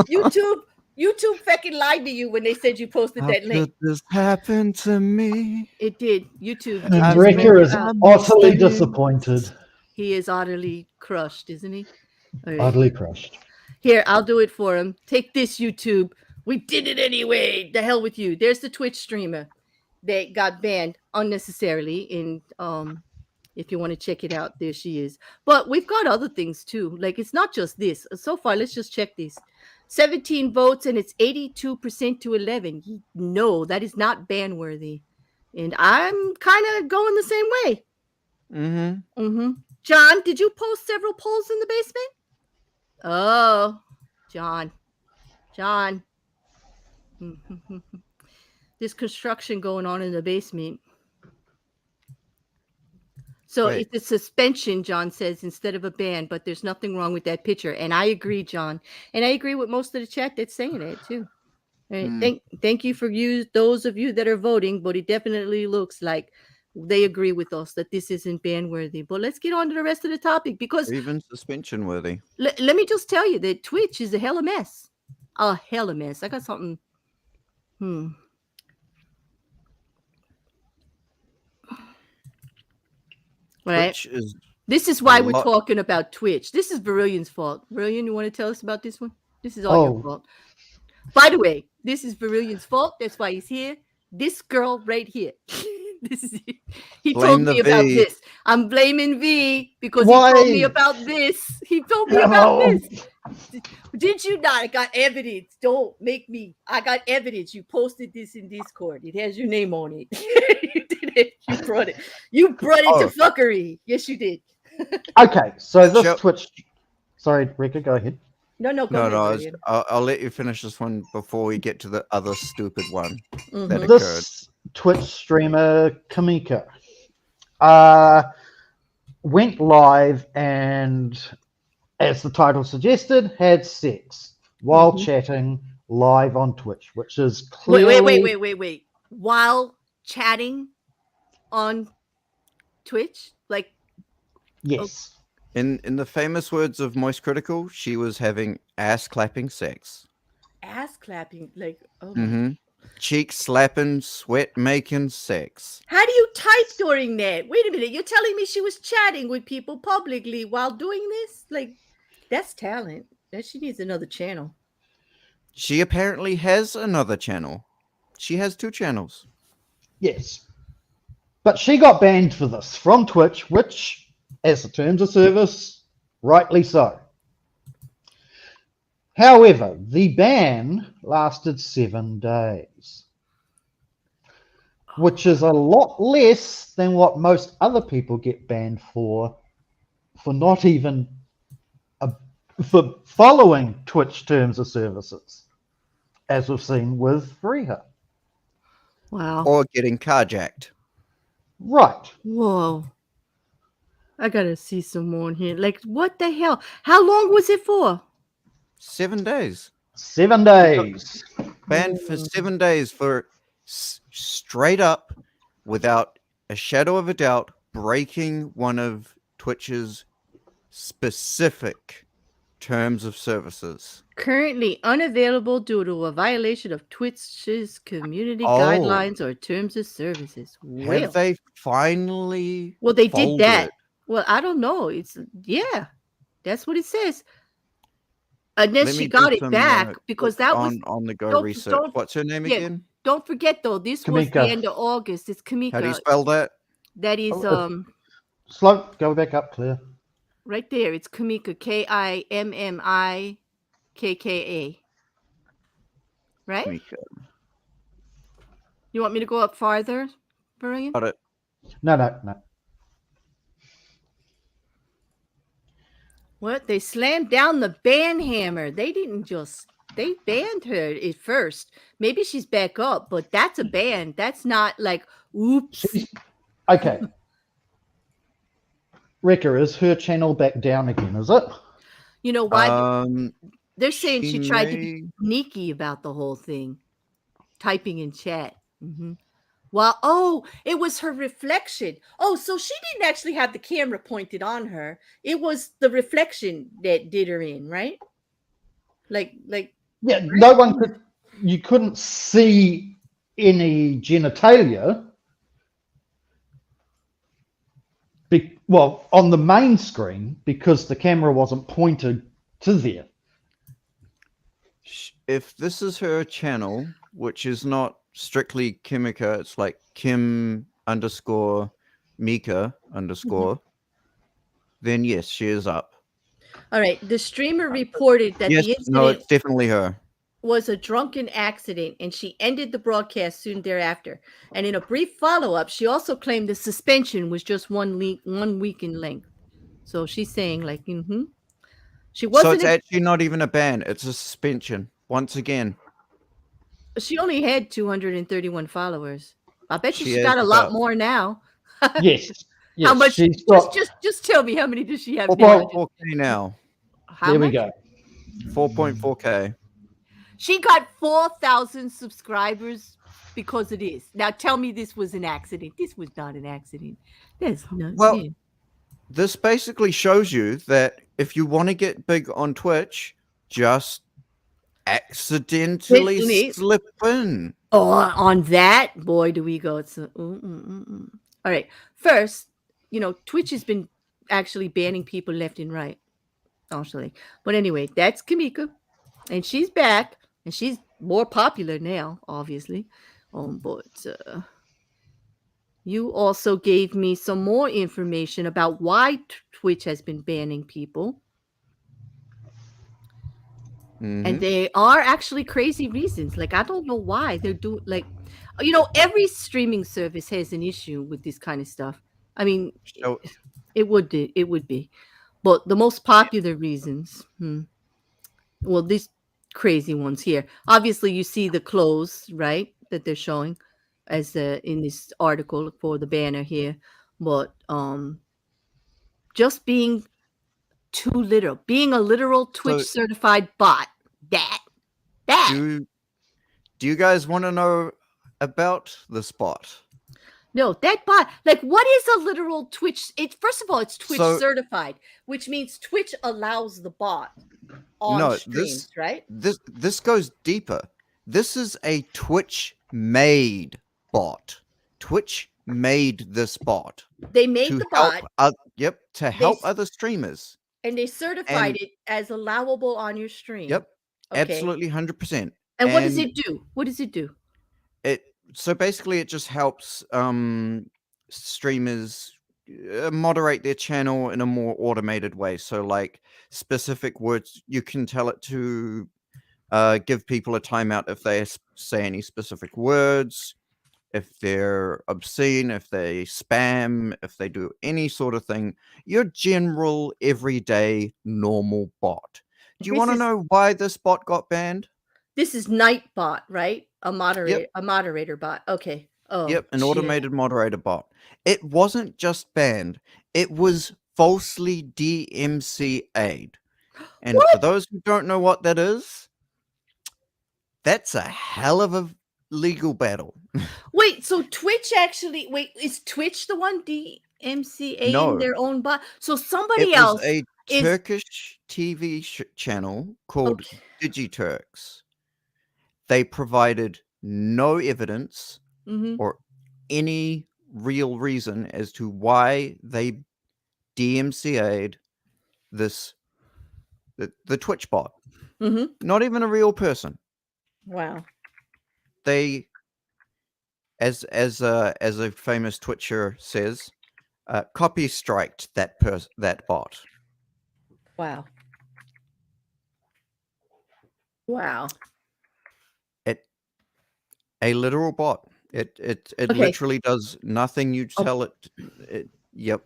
you, dude. YouTube fucking lied to you when they said you posted How that link. could this happen to me? It did. YouTube And just Wrecker called is you out. utterly disappointed. He is utterly crushed, isn't he? All right. Utterly crushed. Here, I'll do it for him. Take this, YouTube. We did it anyway. The hell with you. There's the Twitch streamer that got banned unnecessarily. And if you want to check it out, there she is. But we've got other things too. Like, it's not just this. So far, let's just check these. 17 votes, and it's 82% to 11. No, that is not ban worthy. And I'm kind of going the same way. Mm-hmm. John, did you post several polls in the basement? Oh, John. There's construction going on in the basement. So Wait. it's a suspension, John says, instead of a ban, but there's nothing wrong with that picture. And I agree, John. And I agree with most of the chat that's saying it too. All right. Thank you for those of you that are voting, but it definitely looks like they agree with us that this isn't ban worthy. But let's get on to the rest of the topic, because Even suspension worthy. let me just tell you that Twitch is a hella mess. A hella mess. I got something. Right. Which is This is why a we're lot- talking about Twitch. This is Berillian's fault. Berillian, you want to tell us about this one? This is all your fault. By the way, this is Berillian's fault. That's why he's here. This girl right here. He told me about this. I'm blaming V because he told me about this. He told me about this. Did you not? I got evidence. Don't make me. I got evidence. You posted this in Discord. It has your name on it. You did it. You brought it. You brought it to fuckery. Yes, you did. Okay, so this Twitch. Sorry, Rika, go ahead. No, go ahead. I'll let you finish this one before we get to the other stupid one that occurred. This Twitch streamer, Kamika, went live and, as the title suggested, had sex while chatting live on Twitch, which is clearly... Wait. While chatting on Twitch? Like... Yes. In the famous words of Moist Critical, she was having ass-clapping sex. Ass-clapping? Like... Oh Cheek slapping, sweat making sex. How do you type during that? Wait a minute. You're telling me she was chatting with people publicly while doing this? Like, that's talent. That she needs another channel. She apparently has another channel. She has 2 channels. Yes. But she got banned for this from Twitch, which, as the terms of service, rightly so. However, the ban lasted 7 days, which is a lot less than what most other people get banned for not even for following Twitch terms of services, as we've seen with Riha. Wow. Or getting carjacked. Right. Whoa. I gotta see some more in here. Like, what the hell? How long was it for? 7 days. 7 days. Banned for 7 days for straight up, without a shadow of a doubt, breaking one of Twitch's specific terms of services. Currently unavailable due to a violation of Twitch's community guidelines or terms of services. Well, Have they finally? Well, they did that. folded? Well, I don't know. It's that's what it says. Unless Let she me got do it some, back, because that was on the go don't- research. don't- What's her name yeah. again? Don't forget though, this was the Kamika. end of August. It's Kamika. How do you spell that? That is Slow, go back up, Claire. right there. It's Kamika. Kimmikka. Right? Mika. You want me to go up farther, Brian? Got it. No. What? They slammed down the ban hammer. They didn't just they banned her at first. Maybe she's back up, but that's a ban. That's not like oops. Okay. Wrecker, is her channel back down again, is it? You know why? They're saying she she tried to be may- sneaky about the whole thing, typing in chat. Well, oh, it was her reflection. Oh, so she didn't actually have the camera pointed on her. It was the reflection that did her in, right? Like, Yeah, no one could, you couldn't see any genitalia. Well, on the main screen, because the camera wasn't pointed to there. if this is her channel, which is not strictly Kimika, it's like Kim _Mika _, then yes, she is up. all right. The streamer reported that Yes, the incident no, it's definitely her. was a drunken accident, and she ended the broadcast soon thereafter. And in a brief follow-up, she also claimed the suspension was just 1 week in length. So she's saying, like, she So wasn't. it's actually not even a ban; it's a suspension. Once again, She only had 231 followers. I bet you She she's got a is lot up. more now. Yes. Yes, How much? she's got, Just tell me, how many does she have now? 4.4K now. How there we much? go. 4.4K. She got 4,000 subscribers because of this. Now tell me this was an accident. This was not an accident. That's not. Well, this basically shows you that if you want to get big on Twitch, just accidentally Accidentally. slip in. Oh, on that, boy, do we go. It's all right. First, Twitch has been actually banning people left and right, actually. But anyway, that's Kamika, and she's back, and she's more popular now, obviously. But you also gave me some more information about why Twitch has been banning people. And they are actually crazy reasons. Like, I don't know why they're doing, like, every streaming service has an issue with this kind of stuff. I mean, So- it would be. But the most popular reasons, well, these crazy ones here. Obviously, you see the clothes, right, that they're showing as in this article for the banner here. But just being too literal, being a literal Twitch certified bot. That. Do you guys want to know about the spot? No, that bot. Like, what is a literal Twitch? First of all, it's Twitch certified, which means Twitch allows the bot on streams, right? This goes deeper. This is a Twitch made bot. Twitch made this bot. They made the bot. To help other streamers. And they certified it as allowable on your stream. Yep. Okay. Absolutely 100%. And what does it do? What does it do? So basically it just helps streamers moderate their channel in a more automated way. So like specific words, you can tell it to give people a timeout if they say any specific words, if they're obscene, if they spam, if they do any sort of thing. Your general, everyday, normal bot. Do you want to know why this bot got banned? This is Nightbot, right? A moderator bot. Okay. Oh, yep, an automated moderator bot. It wasn't just banned. It was falsely DMCA'd. And for those who don't know what that is, that's a hell of a legal battle. Wait, so Twitch actually is Twitch the one DMCA'ing No. their own bot? So somebody It else was a Turkish TV channel called DigiTurks. They provided no evidence or any real reason as to why they DMCA'd the Twitch bot. Not even a real person. Wow. They, as a famous Twitcher says, copy striked that bot. Wow. Wow. A literal bot. It literally does nothing you tell it. Yep.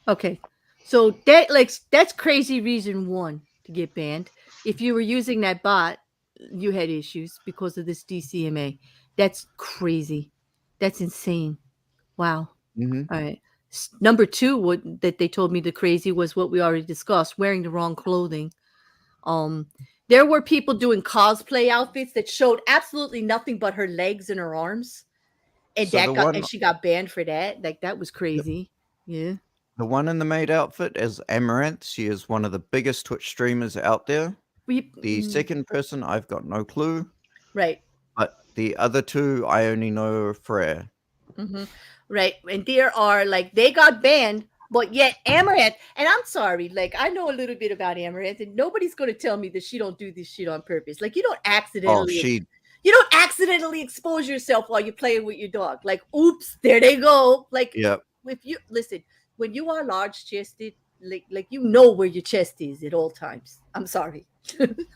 Okay. So that's crazy reason one to get banned. If you were using that bot, you had issues because of this DCMA. That's crazy. That's insane. Wow. Mhm. All right. Number two, what that they told me the crazy was what we already discussed, wearing the wrong clothing. There were people doing cosplay outfits that showed absolutely nothing but her legs and her arms. And So the one, and she got banned for that. Like that was crazy. Yeah. the one in the maid outfit is Amaranth. She is one of the biggest Twitch streamers out there. The second person, I've got no clue. Right. But the other two, I only know Freya. Right. And there are like they got banned, but yet Amaranth, and I'm sorry, like I know a little bit about Amaranth, and nobody's gonna tell me that she don't do this shit on purpose. Like you don't accidentally expose yourself while you're playing with your dog. Like, oops, there they go. Like if you listen, when you are large chested, like you know where your chest is at all times. I'm sorry.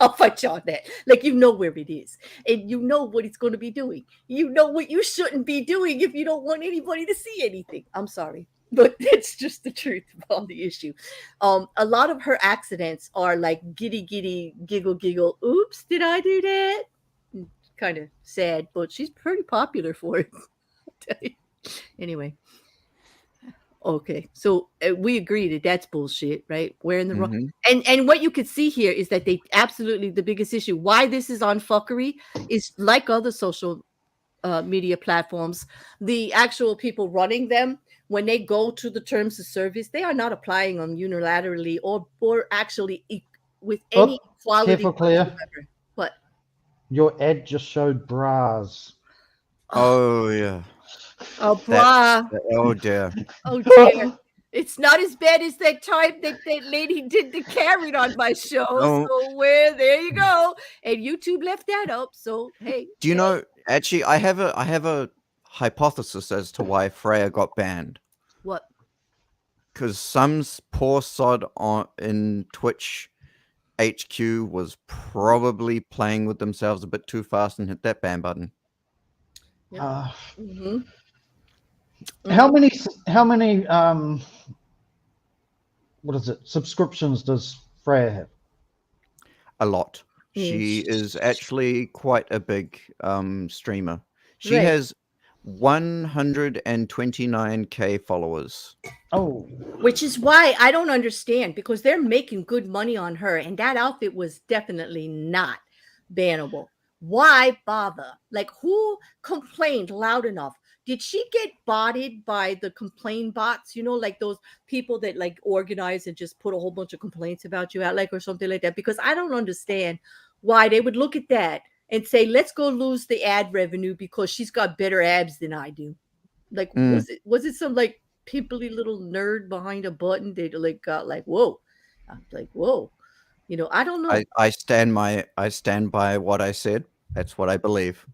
I'll fight you on that. Like you know where it is, and you know what it's going to be doing. You know what you shouldn't be doing if you don't want anybody to see anything. I'm sorry, but that's just the truth on the issue. A lot of her accidents are like giddy, giggle. Oops, did I do that? Kind of sad, but she's pretty popular for it. Anyway. Okay, so we agree that that's bullshit, right? Wearing the wrong, and what you could see here is that they absolutely the biggest issue. Why this is on fuckery is like other social media platforms. The actual people running them, when they go to the terms of service, they are not applying them unilaterally or actually with any quality. Careful, Claire. Whatsoever. What? Your ad just showed bras. Oh yeah. Oh, bra. Oh dear. Oh dear. It's not as bad as that time that lady did the carrot on my show. No. So there you go. And YouTube left that up. So hey. Do you know? Actually, I have a hypothesis as to why Freya got banned. What? Because some poor sod in Twitch HQ was probably playing with themselves a bit too fast and hit that ban button. How many what is it, subscriptions does Freya have? A lot. She is actually quite a big streamer. She has 129k followers. Oh, which is why I don't understand, because they're making good money on her, and that outfit was definitely not bannable. Why bother? Like, who complained loud enough? Did she get botted by the complaint bots? You know, like those people that like organize and just put a whole bunch of complaints about you out, like, or something like that. Because I don't understand why they would look at that and say, let's go lose the ad revenue because she's got better abs than I do. Like, was it some like pimply little nerd behind a button that like got like, whoa, I'm like, whoa, you know, I don't know. I stand by what I said. That's what I believe.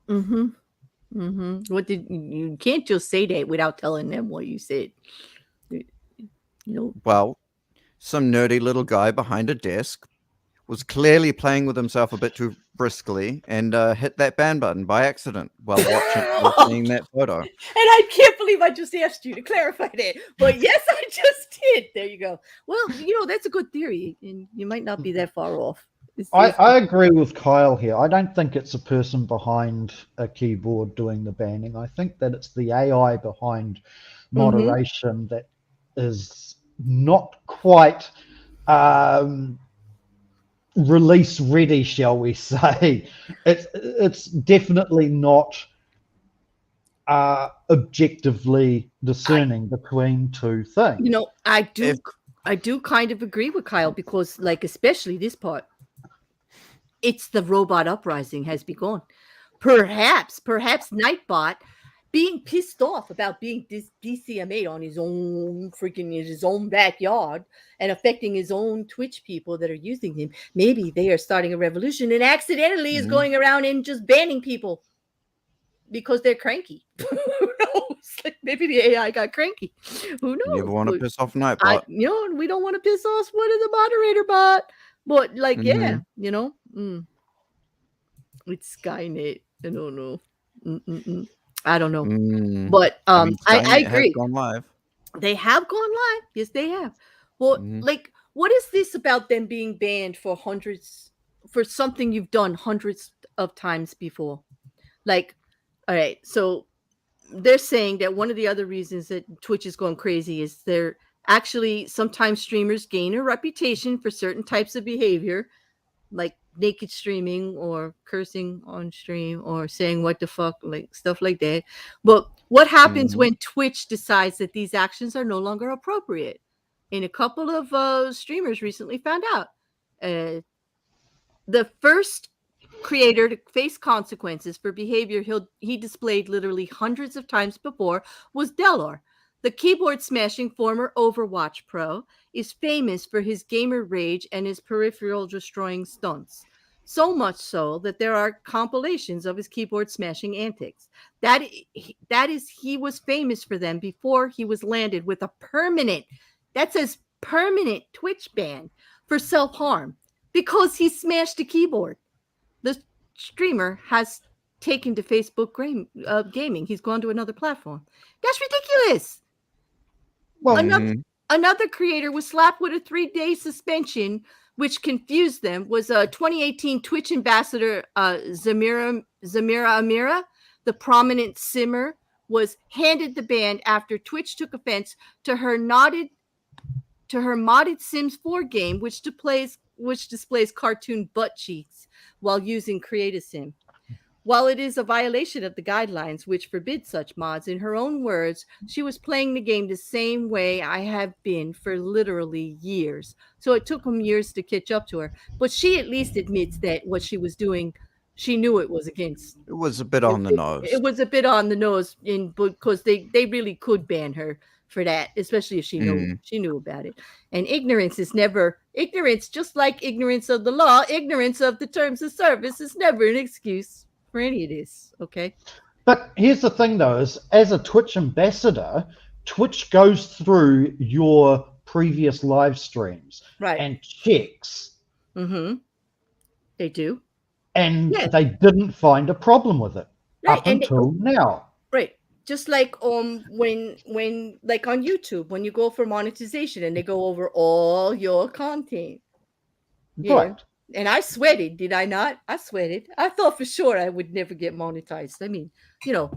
What did you can't just say that without telling them what you said. You know, well, some nerdy little guy behind a desk was clearly playing with himself a bit too briskly and hit that ban button by accident while seeing that photo. And I can't believe I just asked you to clarify that. But yes, I just did. There you go. Well, you know, that's a good theory, and you might not be that far off. I agree with Kyle here. I don't think it's a person behind a keyboard doing the banning. I think that it's the AI behind moderation that is not quite release ready, shall we say. It's definitely not objectively discerning between two things. You know, I do kind of agree with Kyle, because like, especially this part, it's the robot uprising has begun. Perhaps Nightbot being pissed off about being DCMA on his own backyard and affecting his own Twitch people that are using him. Maybe they are starting a revolution and accidentally is going around and just banning people because they're cranky. Who knows? Like, maybe the AI got cranky. Who knows? You never want to piss off Nightbot. You know, we don't want to piss off one of the moderator bot. But like, yeah, you know, it's Skynet. I don't know. I don't know. But I agree. Gone live. They have gone live. Yes, they have. Well, like, what is this about them being banned for for something you've done hundreds of times before. Like, all right, so they're saying that one of the other reasons that Twitch is going crazy is they're actually sometimes streamers gain a reputation for certain types of behavior, like naked streaming or cursing on stream or saying what the fuck, like stuff like that. But what happens when Twitch decides that these actions are no longer appropriate? And a couple of streamers recently found out the first creator to face consequences for behavior he displayed literally hundreds of times before was Delor. The keyboard smashing former Overwatch pro is famous for his gamer rage and his peripheral destroying stunts. So much so that there are compilations of his keyboard smashing antics. That is, he was famous for them before he was landed with a permanent, that says permanent Twitch ban for self-harm because he smashed a keyboard. The streamer has taken to Facebook gaming. He's gone to another platform. That's ridiculous. Well, Another creator was slapped with a 3-day suspension, which confused them, was a 2018 Twitch ambassador, Zamira Amira. The prominent simmer was handed the ban after Twitch took offense to her modded Sims 4 game, which displays cartoon butt cheeks while using Create a Sim. While it is a violation of the guidelines which forbid such mods, in her own words, she was playing the game the same way I have been for literally years. So it took him years to catch up to her. But she at least admits that what she was doing, she knew it was against. It was a bit on the nose. It was a bit on the nose, because they really could ban her for that, especially if she knew about it. And ignorance, just like ignorance of the law, ignorance of the terms of service is never an excuse for any of this. Okay. but here's the thing, though: is as a Twitch ambassador, Twitch goes through your previous live streams and checks. Mm-hmm. They do. And they didn't find a problem with it up until now. Right. Just like when like on YouTube, when you go for monetization and they go over all your content. Right. And I sweated, did I not? I sweated. I thought for sure I would never get monetized. I mean,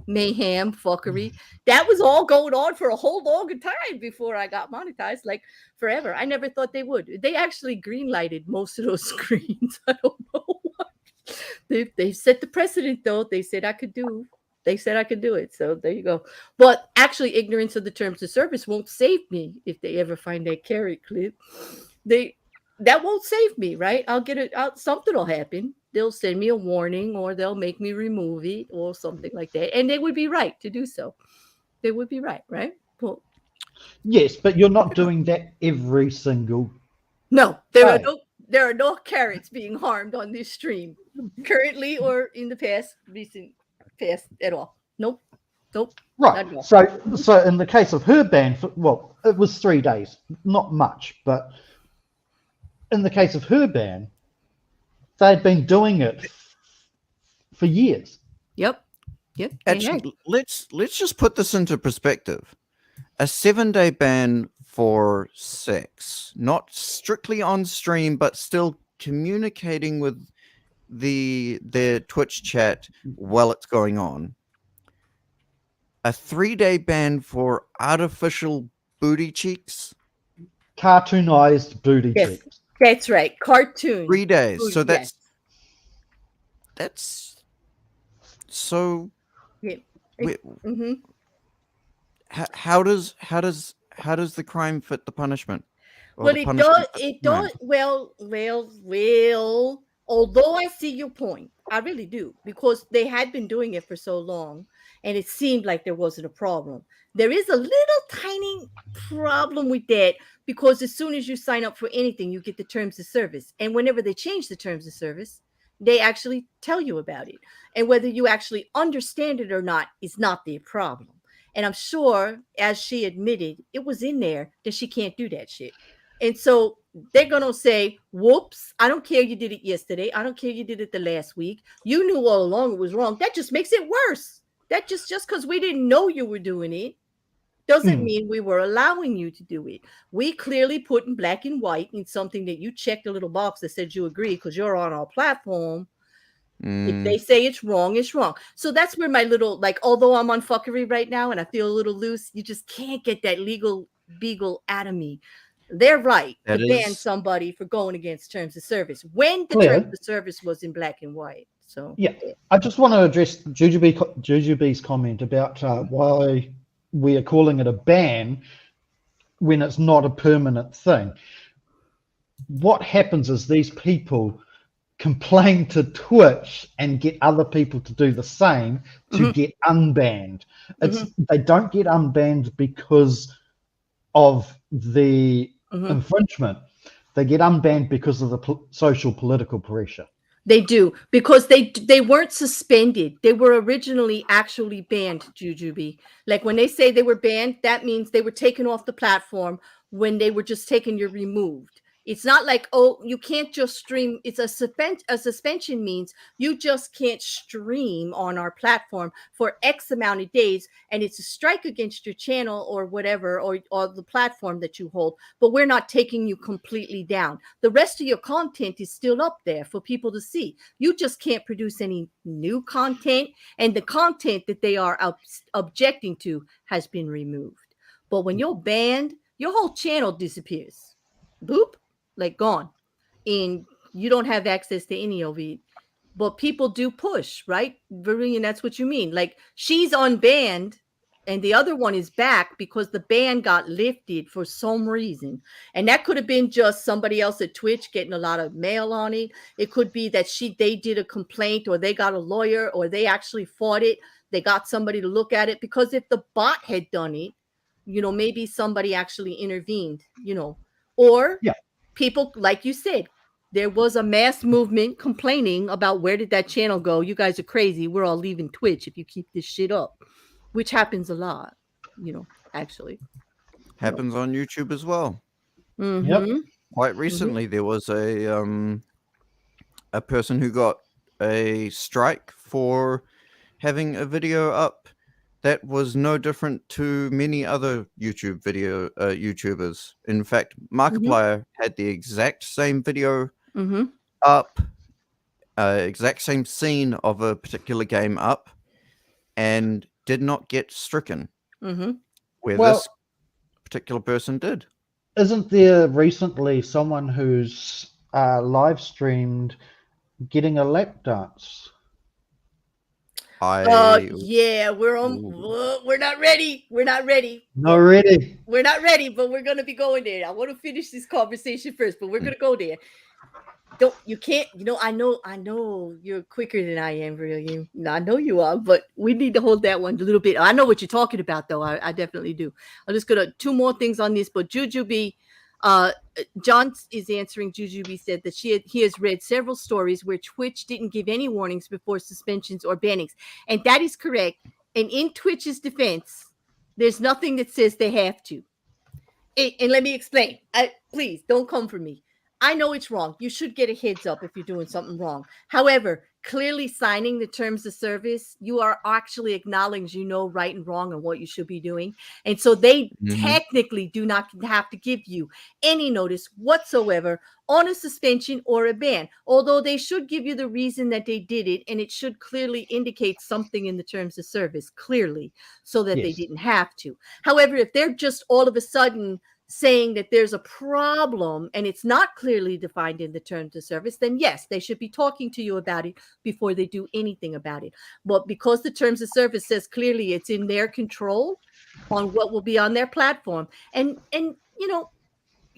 mayhem, fuckery. That was all going on for a whole long time before I got monetized, like forever. I never thought they would. They actually green-lighted most of those screens. I don't know what. They set the precedent, though. They said I could do it. So there you go. But actually, ignorance of the terms of service won't save me if they ever find that carrot clip. That won't save me, right? I'll get it out. Something will happen. They'll send me a warning, or they'll make me remove it, or something like that. And they would be right to do so. They would be right? Well, yes, but you're not doing that every single. No, there are no carrots being harmed on this stream currently or in the recent past at all. Nope. Right. So in the case of her ban, it was 3 days, not much, but in the case of her ban, they'd been doing it for years. Yep. Actually, let's just put this into perspective. A 7-day ban for sex, not strictly on stream, but still communicating with their Twitch chat while it's going on. A 3-day ban for artificial booty cheeks. Cartoonized booty cheeks. That's right. Cartoon. 3 days. Booty, So that's so. Yeah. How does the crime fit the punishment? Well, it does. Well. Although I see your point, I really do, because they had been doing it for so long, and it seemed like there wasn't a problem. There is a little tiny problem with that, because as soon as you sign up for anything, you get the terms of service, and whenever they change the terms of service, they actually tell you about it, and whether you actually understand it or not is not the problem. And I'm sure, as she admitted, it was in there that she can't do that shit. And so they're going to say, whoops, I don't care you did it yesterday. I don't care you did it the last week. You knew all along it was wrong. That just makes it worse. That just because we didn't know you were doing it doesn't mean we were allowing you to do it. We clearly put in black and white in something that you checked a little box that said you agree because you're on our platform. If they say it's wrong, it's wrong. So that's where my little, like, although I'm on fuckery right now and I feel a little loose, you just can't get that legal beagle out of me. They're right to ban somebody for going against terms of service when the terms of service was in black and white. So yeah, I just want to address Jujubee's comment about why we are calling it a ban when it's not a permanent thing. What happens is these people complain to Twitch and get other people to do the same to get unbanned. They don't get unbanned because of the infringement. They get unbanned because of the social political pressure. They do, because they weren't suspended. They were originally actually banned, Jujubee. Like when they say they were banned, that means they were taken off the platform when they were just taken, you're removed. It's not like, oh, you can't just stream. It's a suspension means you just can't stream on our platform for X amount of days. And it's a strike against your channel or whatever, or the platform that you hold. But we're not taking you completely down. The rest of your content is still up there for people to see. You just can't produce any new content. And the content that they are objecting to has been removed. But when you're banned, your whole channel disappears. Boop. Like gone, and you don't have access to any of it. But people do push, right? Verilion, that's what you mean. Like she's unbanned and the other one is back because the ban got lifted for some reason. And that could have been just somebody else at Twitch getting a lot of mail on it. It could be that they did a complaint, or they got a lawyer, or they actually fought it. They got somebody to look at it, because if the bot had done it, maybe somebody actually intervened, or people, like you said, there was a mass movement complaining about, where did that channel go? You guys are crazy. We're all leaving Twitch if you keep this shit up, which happens a lot, actually. Happens on YouTube as well. Mm-hmm. Quite recently, there was a person who got a strike for having a video up that was no different to many other YouTubers. In fact, Markiplier had the exact same video up, exact same scene of a particular game up, and did not get stricken. Where this particular person did. Isn't there recently someone who's live streamed getting a lap dance? Yeah, we're not ready. We're not ready. Not ready. We're not ready, but we're gonna be going there. I want to finish this conversation first, but we're gonna go there. You can't, I know you're quicker than I am, really. I know you are, but we need to hold that one a little bit. I know what you're talking about, though. I definitely do. I'm just gonna two more things on this, but Jujubee, John is answering. Jujubee said that he has read several stories where Twitch didn't give any warnings before suspensions or bannings, and that is correct. And in Twitch's defense, there's nothing that says they have to. And let me explain. Please don't come for me. I know it's wrong. You should get a heads up if you're doing something wrong. However, clearly signing the terms of service, you are actually acknowledging right and wrong and what you should be doing. And so they technically do not have to give you any notice whatsoever on a suspension or a ban, although they should give you the reason that they did it, and it should clearly indicate something in the terms of service, clearly, so that they didn't have to. However, if they're just all of a sudden saying that there's a problem and it's not clearly defined in the terms of service, then yes, they should be talking to you about it before they do anything about it. But because the terms of service says clearly it's in their control on what will be on their platform, and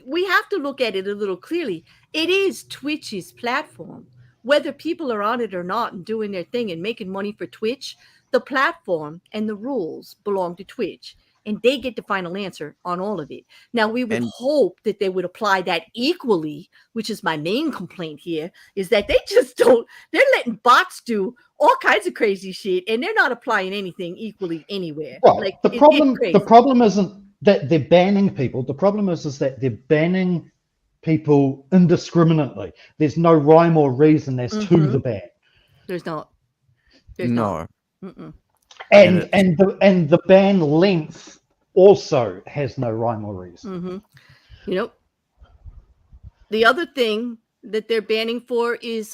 we have to look at it a little clearly. It is Twitch's platform. Whether people are on it or not and doing their thing and making money for Twitch, the platform and the rules belong to Twitch. And they get the final answer on all of it. Now, we would hope that they would apply that equally, which is my main complaint here, is that they just don't. They're letting bots do all kinds of crazy shit, and they're not applying anything equally anywhere. Well, the problem isn't that they're banning people. The problem is that they're banning people indiscriminately. There's no rhyme or reason as to the ban. There's not. And the ban length also has no rhyme or reason. Mm-hmm. You know, the other thing that they're banning for is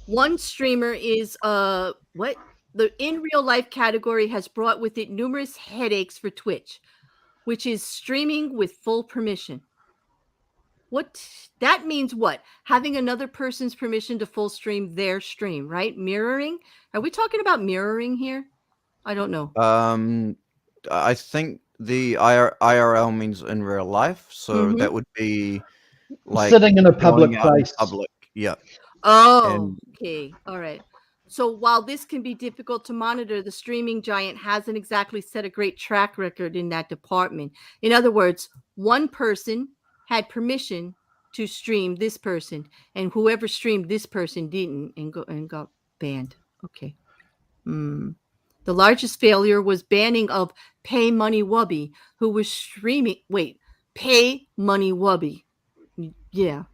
one streamer is what the in real life category has brought with it numerous headaches for Twitch, which is streaming with full permission. What that means? What, having another person's permission to full stream their stream, right? Mirroring. Are we talking about mirroring here? I don't know. I think the IRL means in real life, so that would be like Sitting in a public going out in place. public. Yeah. Oh, okay. All right. So while this can be difficult to monitor, the streaming giant hasn't exactly set a great track record in that department. In other words, one person had permission to stream this person, and whoever streamed this person didn't and got banned. Okay. The largest failure was banning of Pay Money Wubby, who was streaming. Wait, Pay Money Wubby. Yeah.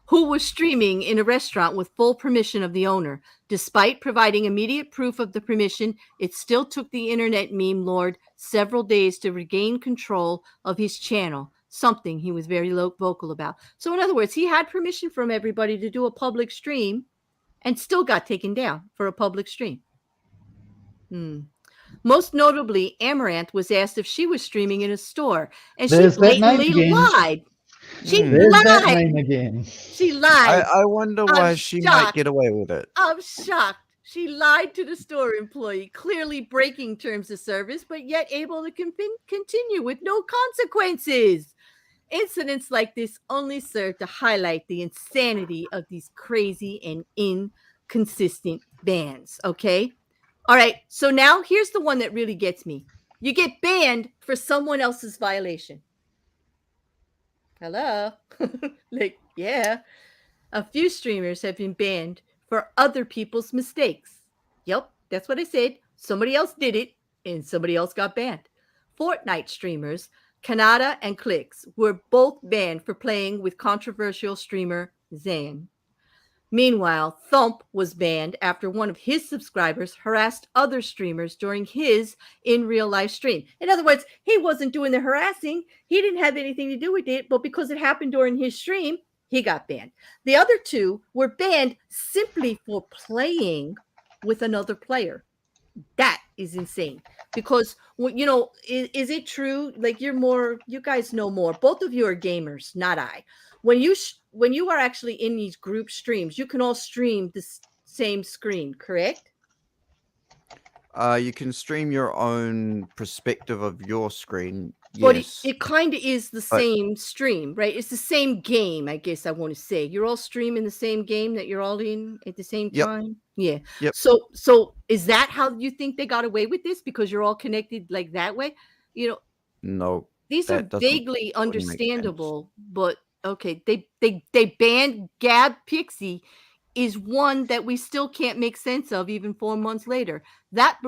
Who was streaming in a restaurant with full permission of the owner. Despite providing immediate proof of the permission, it still took the internet meme lord several days to regain control of his channel, something he was very vocal about. So in other words, he had permission from everybody to do a public stream and still got taken down for a public stream. Most notably, Amaranth was asked if she was streaming in a store, and There's she that name blatantly again. lied. She There's that lied. name again. She lied. I wonder why I'm she might shocked. get away with it. I'm shocked. She lied to the store employee, clearly breaking terms of service, but yet able to continue with no consequences. Incidents like this only serve to highlight the insanity of these crazy and inconsistent bans, okay? All right, so now here's the one that really gets me. You get banned for someone else's violation. Hello? Like, yeah. A few streamers have been banned for other people's mistakes. Yep, that's what I said. Somebody else did it, and somebody else got banned. Fortnite streamers, Kanata and Clicks, were both banned for playing with controversial streamer Zan. Meanwhile, Thump was banned after one of his subscribers harassed other streamers during his in real life stream. In other words, he wasn't doing the harassing. He didn't have anything to do with it, but because it happened during his stream, he got banned. The other two were banned simply for playing with another player. That is insane. Because, you know, is it true? Like, you guys know more. Both of you are gamers, not I. When you are actually in these group streams, you can all stream the same screen, correct? You can stream your own perspective of your screen. But Yes. it kind of is the same stream, right? It's the same game, I guess I want to say. You're all streaming the same game that you're all in at the same time? Yeah. Yep. So is that how you think they got away with this? Because you're all connected like that way? You know, No. these are that doesn't- vaguely wouldn't make sense. understandable, but okay. They banned Gab Pixie is one that we still can't make sense of even 4 months later. That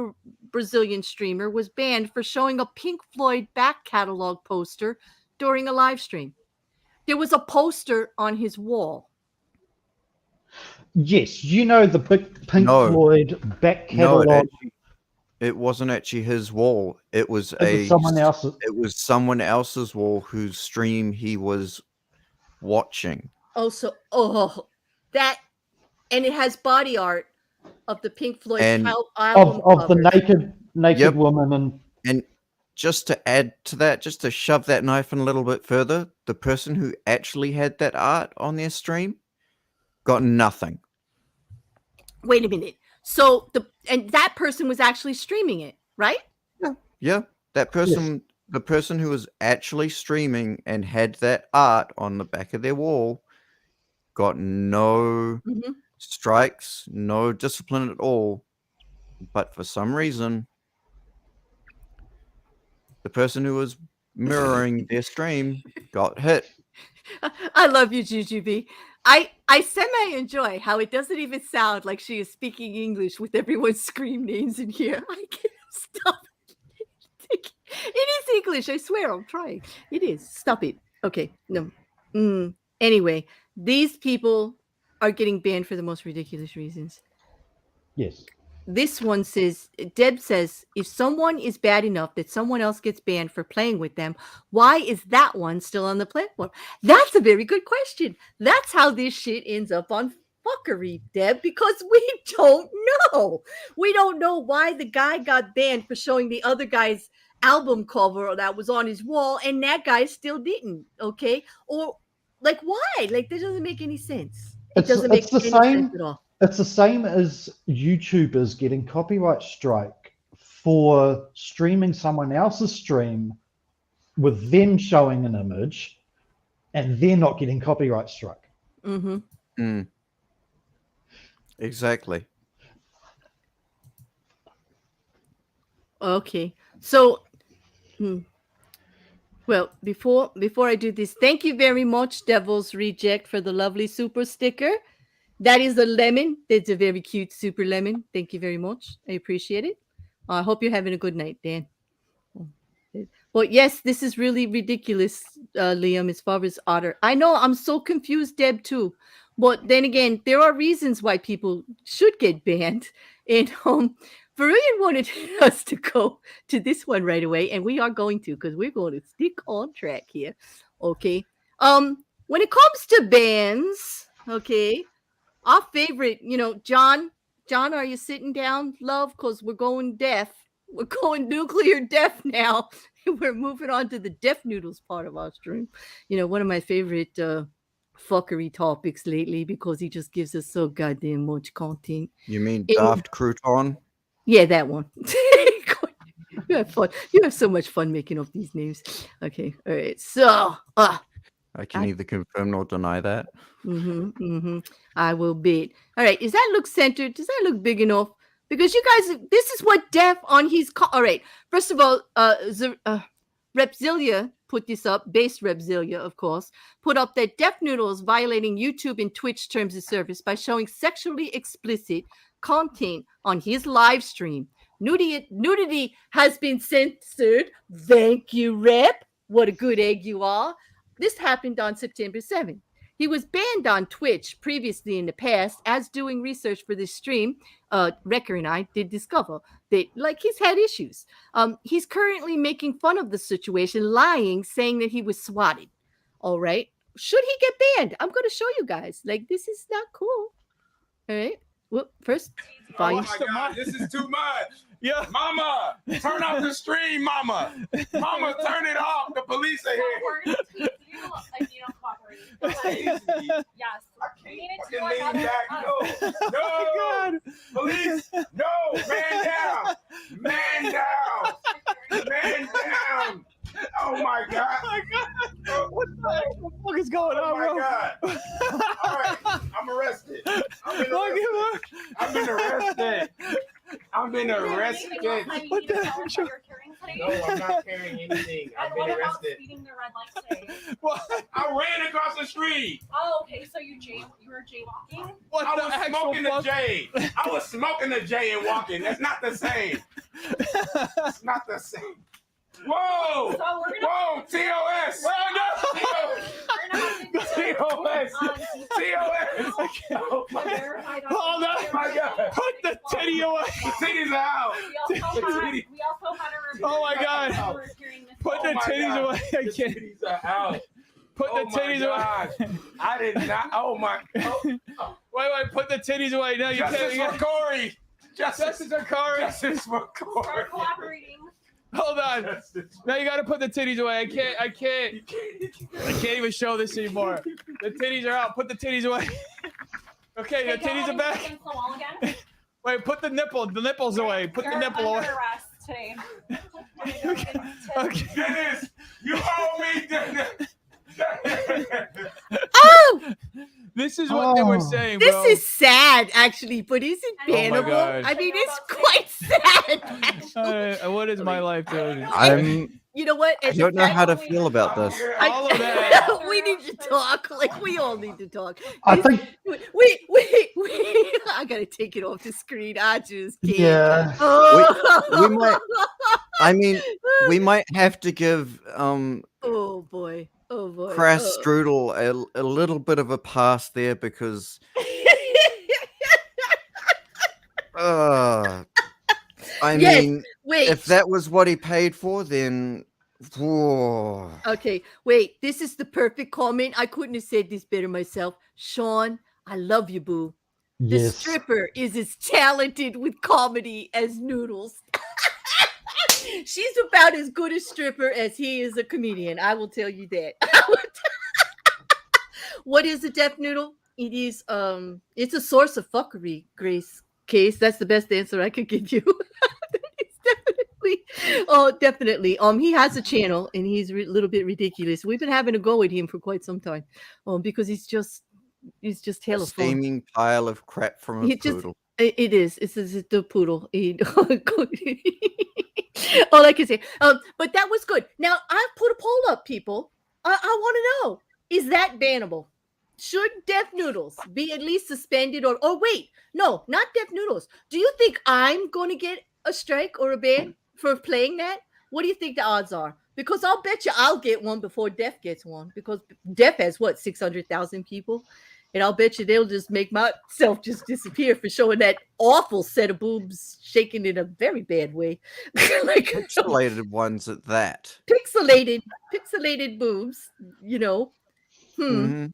Brazilian streamer was banned for showing a Pink Floyd back catalog poster during a live stream. There was a poster on his wall. Yes, you know the Pink No. Floyd back No, catalogue. it wasn't actually his wall. It was Someone else's. It was someone else's wall whose stream he was watching. That, and it has body art of the Pink Floyd And- album Of the cover. naked Yep. woman And just to add to that, just to shove that knife in a little bit further, the person who actually had that art on their stream got nothing. Wait a minute. So that person was actually streaming it, right? Yeah, that person, the person who was actually streaming and had that art on the back of their wall, got no strikes, no discipline at all. But for some reason, the person who was mirroring their stream got hit. I love you, Jujubee. I semi enjoy how it doesn't even sound like she is speaking English with everyone's scream names in here. I can't stop. It is English, I swear. I'm trying. It is. Stop it. Okay. No. Anyway, these people are getting banned for the most ridiculous reasons. Yes. this one says, Deb says, if someone is bad enough that someone else gets banned for playing with them, why is that one still on the platform? That's a very good question. That's how this shit ends up on fuckery, Deb, because we don't know. We don't know why the guy got banned for showing the other guy's album cover that was on his wall, and that guy still didn't. Okay, or like why? Like that doesn't make any sense. It doesn't make any sense at all. It's the same as YouTubers getting copyright strike for streaming someone else's stream with them showing an image, and they're not getting copyright strike. Mm-hmm. Mm. Exactly. Okay, so, well, before I do this, thank you very much, Devil's Reject, for the lovely super sticker. That is a lemon. It's a very cute super lemon. Thank you very much. I appreciate it. I hope you're having a good night, Dan. But yes, this is really ridiculous, Liam, as far as Otter. I know, I'm so confused, Deb, too. But then again, there are reasons why people should get banned. And Verulian wanted us to go to this one right away, and we are going to, because we're going to stick on track here. Okay. When it comes to bans, okay, our favorite, John, are you sitting down, love? Because we're going deaf. We're going nuclear deaf now. We're moving on to the DefNoodles part of our stream. One of my favorite fuckery topics lately, because he just gives us so goddamn much content. You mean Daft Crouton? Yeah, that one. You have fun. You have so much fun making up these names. Okay, all right. So, I can neither confirm nor deny that. I will bet. All right, does that look centered? Does that look big enough? Because you guys, this is what Def on his all right. First of all, Repzilia put this up, base Repzilia, of course, put up that DefNoodles violating YouTube and Twitch terms of service by showing sexually explicit content on his live stream. Nudity has been censored. Thank you, Rep. What a good egg you are. This happened on September 7th. He was banned on Twitch previously in the past. As doing research for this stream, Wrecker and I did discover that, he's had issues. He's currently making fun of the situation, lying, saying that he was swatted. All right. Should he get banned? I'm going to show you guys. This is not cool. All right. Well, first, volume. Oh my God, this is too much. Yeah, Mama, turn off the stream, Mama. Mama, turn it off. The police are here. You don't cooperate. Yes. Fucking lean back. No. Police. No. Man down. Man down. Man down. Oh my God. Oh my God. What the fuck is going on, bro? Oh my God. All right. I'm arrested. I've been arrested. I've been arrested. What the heck? No, I'm not carrying anything. I've been arrested. Speeding the red light today? What? I ran across the street. Oh, okay. So you were jaywalking? I was smoking the J. I was smoking the J and walking. That's not the same. It's not the same. Whoa! So Whoa! TOS! TOS! Oh my God! Hold on! My God! Put the titty away! The titties are out! We also had a Oh my God! Put the titties away! I can't. The titties are out. Put the titties away! I did not. Oh my! Wait! Put the titties away! No, you can't. Justice for Corey! Justice for Corey! Justice for Corey! Start cooperating. Hold on. Now you gotta put the titties away. I can't even show this anymore. The titties are out. Put the titties away. Okay, the titties are back. Wait, put the nipples away. Put the nipple away. Arrest today. Okay. Dennis, you owe me, Dennis. Oh! This is what they were saying, This bro. is sad, actually, but is it Oh my bannable? God. I mean, it's quite sad, actually. What is my life doing? You know what? I don't know how to feel about this. All of that. We need to talk. We all need to talk. I think, We. I gotta take it off the screen. I just can't. yeah. Oh. We might. I mean, we might have to give Oh boy. Oh boy. Crass Strudel a little bit of a pass there, because I Yes, mean, wait. if that was what he paid for, then. Whoa. Okay, wait. This is the perfect comment. I couldn't have said this better myself. Sean, I love you, boo. The Yes. stripper is as talented with comedy as Noodles. She's about as good a stripper as he is a comedian. I will tell you that. What is a deaf noodle? It is it's a source of fuckery, Grace Case. That's the best answer I could give you. It's definitely. He has a channel and he's a little bit ridiculous. We've been having a go at him for quite some time. Because he's just hella A fun. steaming pile of crap from a poodle. It is. It's the poodle. All I can say. But that was good. Now I put a poll up, people. I want to know: is that bannable? Should DefNoodles be at least suspended or wait? No, not DefNoodles. Do you think I'm going to get a strike or a ban for playing that? What do you think the odds are? Because I'll bet you I'll get one before Def gets one. Because Def has what 600,000 people. And I'll bet you they'll just make myself just disappear for showing that awful set of boobs shaking in a very bad way. Like Pixelated ones at that. Pixelated boobs, you know. Mhm.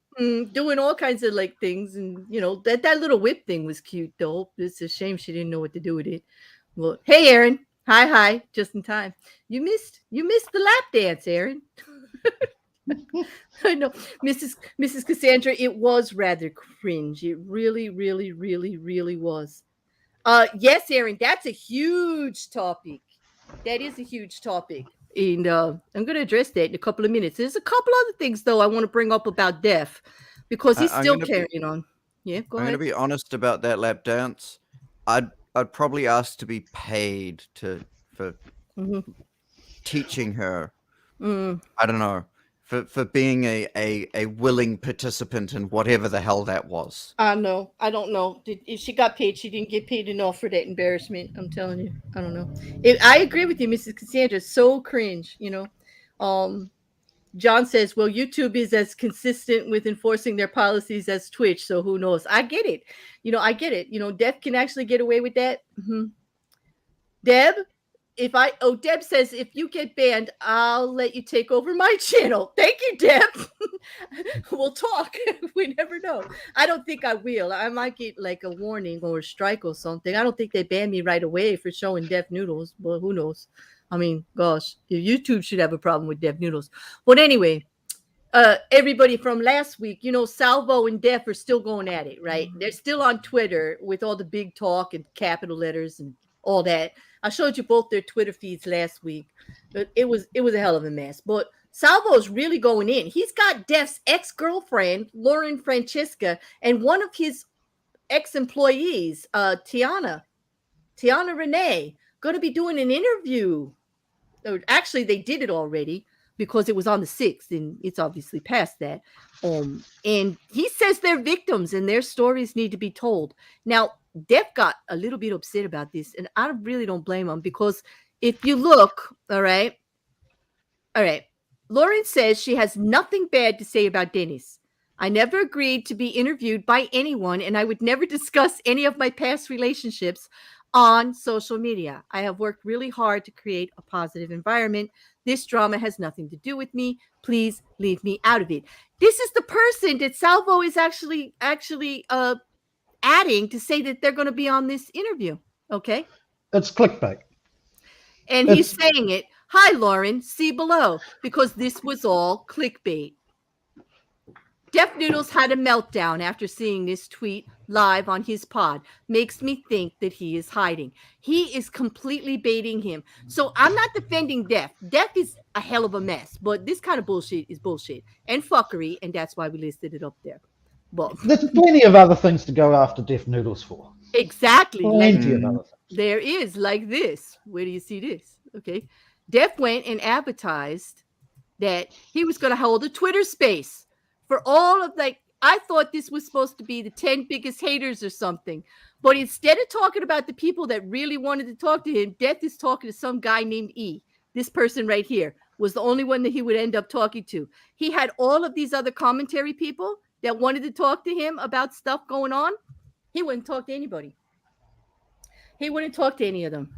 Doing all kinds of like things. And, you know, that little whip thing was cute, though. It's a shame she didn't know what to do with it. Well, hey, Aaron. Hi. Just in time. You missed the lap dance, Aaron. I know, Mrs. Cassandra, it was rather cringe. It really was. Yes, Aaron, that's a huge topic. That is a huge topic. And I'm going to address that in a couple of minutes. There's a couple other things, though, I want to bring up about Def because he's still carrying on. Yeah, go I'm ahead. going to be honest about that lap dance. I'd probably ask to be paid for teaching her. I don't know. For being a willing participant in whatever the hell that was. I know. I don't know. If she got paid, she didn't get paid enough for that embarrassment. I'm telling you. I don't know. I agree with you, Mrs. Cassandra. So cringe, you know. John says, well, YouTube is as consistent with enforcing their policies as Twitch. So who knows? I get it. I get it. Def can actually get away with that. Deb? Deb says, if you get banned, I'll let you take over my channel. Thank you, Deb. We'll talk. We never know. I don't think I will. I might get like a warning or a strike or something. I don't think they ban me right away for showing DefNoodles, but who knows? I mean, gosh, YouTube should have a problem with DefNoodles. But anyway, everybody from last week, Salvo and Def are still going at it, right? They're still on Twitter with all the big talk and capital letters and all that. I showed you both their Twitter feeds last week. It was a hell of a mess. But Salvo's really going in. He's got Def's ex-girlfriend, Lauren Francesca, and one of his ex-employees, Tiana Renee, going to be doing an interview. Actually, they did it already because it was on the 6th, and it's obviously past that. And he says they're victims and their stories need to be told. Now, Def got a little bit upset about this, and I really don't blame him because if you look, all right. Lauren says she has nothing bad to say about Dennis. I never agreed to be interviewed by anyone, and I would never discuss any of my past relationships on social media. I have worked really hard to create a positive environment. This drama has nothing to do with me. Please leave me out of it. This is the person that Salvo is actually adding to say that they're going to be on this interview. Okay. It's clickbait. And he's saying it. Hi, Lauren. See below, because this was all clickbait. DefNoodles had a meltdown after seeing this tweet live on his pod. Makes me think that he is hiding. He is completely baiting him. So I'm not defending Def. Def is a hell of a mess, but this kind of bullshit is bullshit and fuckery, and that's why we listed it up there. But there's plenty of other things to go after DefNoodles for. Exactly. Plenty of other things. There is like this. Where do you see this? Okay. Def went and advertised that he was going to hold a Twitter space for all of I thought this was supposed to be the 10 biggest haters or something. But instead of talking about the people that really wanted to talk to him, Def is talking to some guy named E. This person right here was the only one that he would end up talking to. He had all of these other commentary people that wanted to talk to him about stuff going on. He wouldn't talk to anybody. He wouldn't talk to any of them.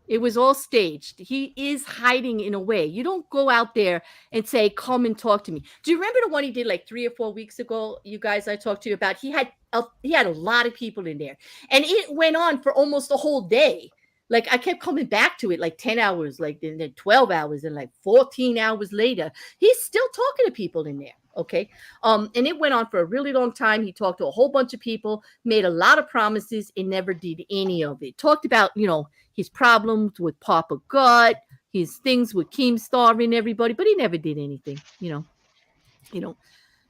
It was all staged. He is hiding in a way. You don't go out there and say, come and talk to me. Do you remember the one he did like 3 or 4 weeks ago, you guys I talked to you about? He had a lot of people in there. And it went on for almost a whole day. Like I kept coming back to it like 10 hours, like then 12 hours, and like 14 hours later. He's still talking to people in there. Okay. And it went on for a really long time. He talked to a whole bunch of people, made a lot of promises, and never did any of it. Talked about, his problems with Papa Gut, his things with Keemstar and everybody, but he never did anything,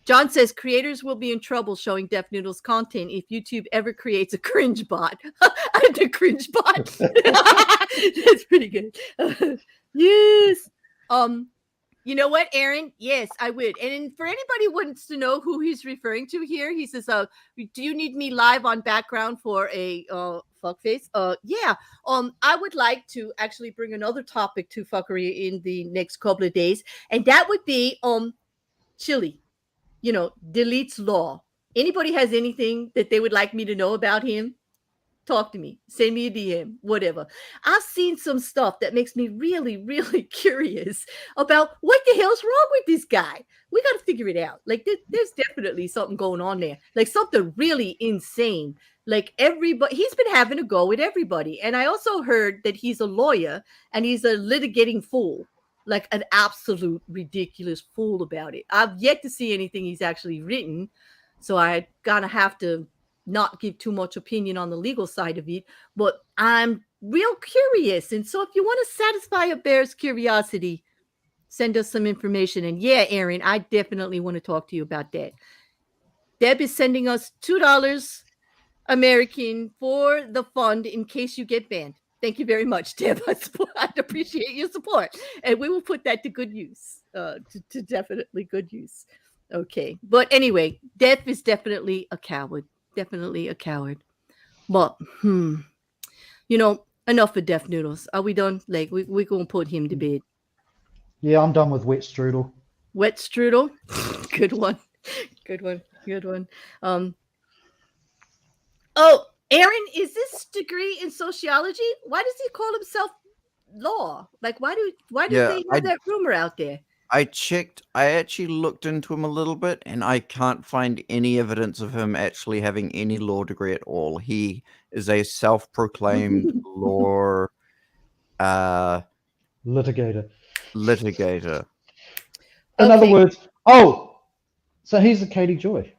John says creators will be in trouble showing DefNoodles content if YouTube ever creates a cringe bot. The cringe bot. That's pretty good. Yes. You know what, Aaron? Yes, I would. And for anybody who wants to know who he's referring to here, he says, do you need me live on background for a fuckface? Yeah. I would like to actually bring another topic to fuckery in the next couple of days, and that would be Chili. Deletes law. Anybody has anything that they would like me to know about him? Talk to me. Send me a DM, whatever. I've seen some stuff that makes me really, really curious about what the hell's wrong with this guy. We got to figure it out. Like, there's definitely something going on there. Like, something really insane. Like, everybody, he's been having a go with everybody. And I also heard that he's a lawyer and he's a litigating fool. Like, an absolute ridiculous fool about it. I've yet to see anything he's actually written. So I gotta have to not give too much opinion on the legal side of it, but I'm real curious. And so if you want to satisfy a bear's curiosity, send us some information. And yeah, Aaron, I definitely want to talk to you about that. Deb is sending us $2 American for the fund in case you get banned. Thank you very much, Deb. I appreciate your support. And we will put that to good use, to definitely good use. Okay. But anyway, Deb is definitely a coward. Definitely a coward. But, enough of DefNoodles. Are we done? Like, we're going to put him to bed. Yeah, I'm done with wet strudel. Wet strudel? Good one. Good one. Good one. Oh, Aaron, is this degree in sociology? Why does he call himself law? Like, why do they have that rumor out there? I checked. I actually looked into him a little bit, and I can't find any evidence of him actually having any law degree at all. He is a self-proclaimed law litigator. Okay. In other words, so he's a Katie Joy.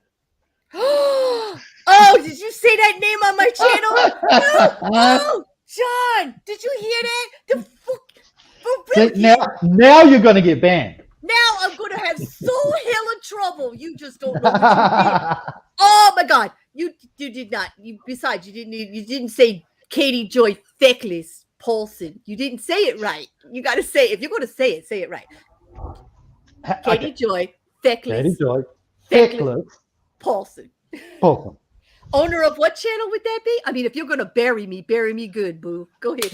Oh, did you say that name on my channel? No. Oh, John, did you hear that? The fuck. Now you're going to get banned. Now I'm going to have so hella trouble. You just don't know what you did. Oh my God. You did not. Besides, you didn't say Katie Joy Feckless Paulson. You didn't say it right. You got to say, if you're going to say it right. Katie Joy Feckless Paulson. Owner of what channel would that be? I mean, if you're going to bury me good, boo. Go ahead.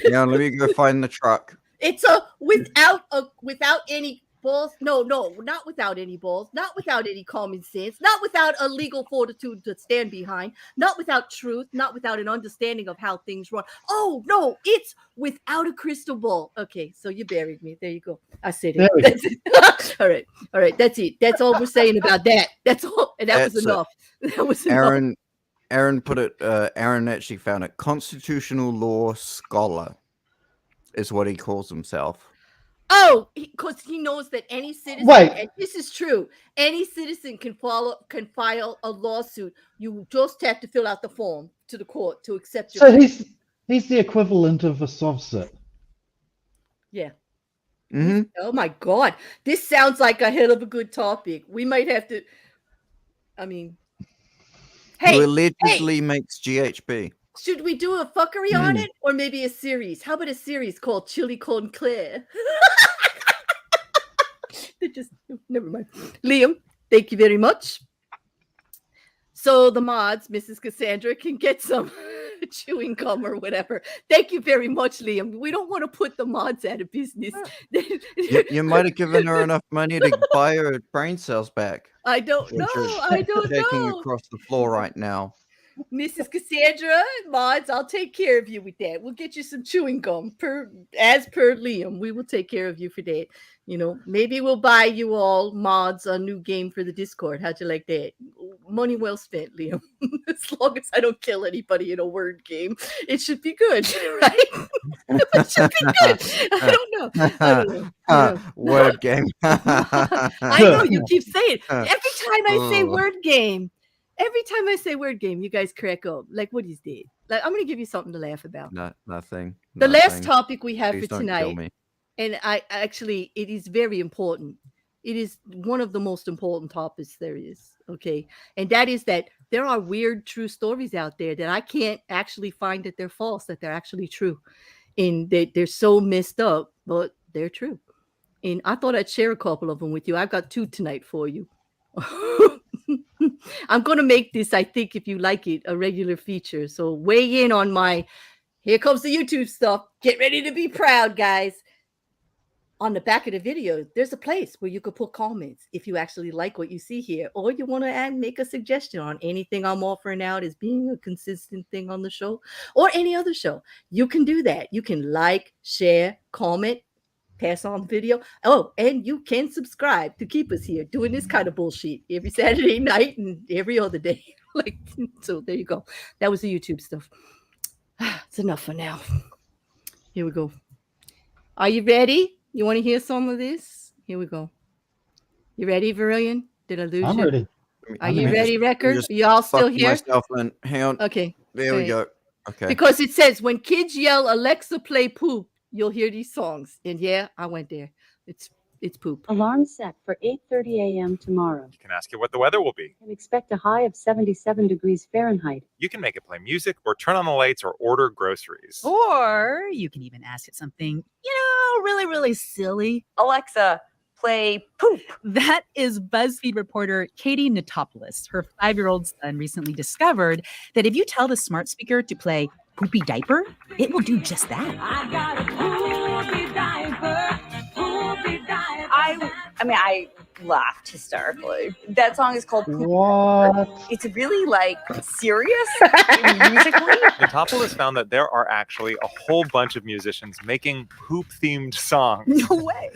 Yeah, let me go find the truck. It's without any balls. No, not without any balls. Not without any common sense. Not without a legal fortitude to stand behind. Not without truth. Not without an understanding of how things run. Oh, no, it's without a crystal ball. Okay, so you buried me. There you go. I said it. That's it. All right. That's it. That's all we're saying about that. That's all. And that was enough. That was enough. Aaron put it. Aaron actually found it. Constitutional law scholar is what he calls himself. Oh, because he knows that any citizen, and this is true, any citizen can file a lawsuit. You just have to fill out the form to the court to accept your. So he's the equivalent of a sovsit. Yeah. Mm-hmm. Oh my God, this sounds like a hell of a good topic. We might have to. I mean, who allegedly makes GHB. Should we do a fuckery on it, or maybe a series? How about a series called Chili Con Claire? Never mind. Liam, thank you very much. So the mods, Mrs. Cassandra, can get some chewing gum or whatever. Thank you very much, Liam. We don't want to put the mods out of business. You might have given her enough money to buy her brain cells back. I don't know. I don't shaking know. across the floor right now. Mrs. Cassandra, mods, I'll take care of you with that. We'll get you some chewing gum as per Liam. We will take care of you for that. You know, maybe we'll buy you all mods a new game for the Discord. How'd you like that? Money well spent, Liam. As long as I don't kill anybody in a word game, it should be good, right? It should be good. I don't know. Word game. I know you keep saying every time I say word game. Every time I say word game, you guys crack up. Like, what is that? Like, I'm going to give you something to laugh about. Nothing. The last topic we have Please for don't kill tonight, me. and it is very important. It is one of the most important topics there is. Okay. And that is that there are weird, true stories out there that I can't actually find that they're false, that they're actually true. And they're so messed up, but they're true. And I thought I'd share a couple of them with you. I've got 2 tonight for you. I'm going to make this, I think, if you like it, a regular feature. So weigh in on my, here comes the YouTube stuff. Get ready to be proud, guys. On the back of the video, there's a place where you could put comments if you actually like what you see here, or you want to make a suggestion on anything I'm offering out as being a consistent thing on the show or any other show. You can do that. You can like, share, comment, pass on video. Oh, and you can subscribe to keep us here doing this kind of bullshit every Saturday night and every other day. Like, so there you go. That was the YouTube stuff. It's enough for now. Here we go. Are you ready? You want to hear some of this? Here we go. You ready, Verillion? Did I lose I'm you? ready. Are you ready, Wrecker? Are y'all still here? Myself in. Hang on. Okay. There we go. Okay. Because it says when kids yell Alexa play poop, you'll hear these songs. And yeah, I went there. It's poop. Alarm set for 8:30 a.m. tomorrow. You can ask it what the weather will be. And expect a high of 77 degrees Fahrenheit. You can make it play music or turn on the lights or order groceries. Or you can even ask it something, really, really silly. Alexa, play poop. That is BuzzFeed reporter Katie Natopoulos. Her 5-year-old son recently discovered that if you tell the smart speaker to play poopy diaper, it will do just that. I got a poopy diaper, poopy diaper. I laughed hysterically. That song is called Poop. What? It's really serious musically. Natopoulos found that there are actually a whole bunch of musicians making poop-themed songs. No way.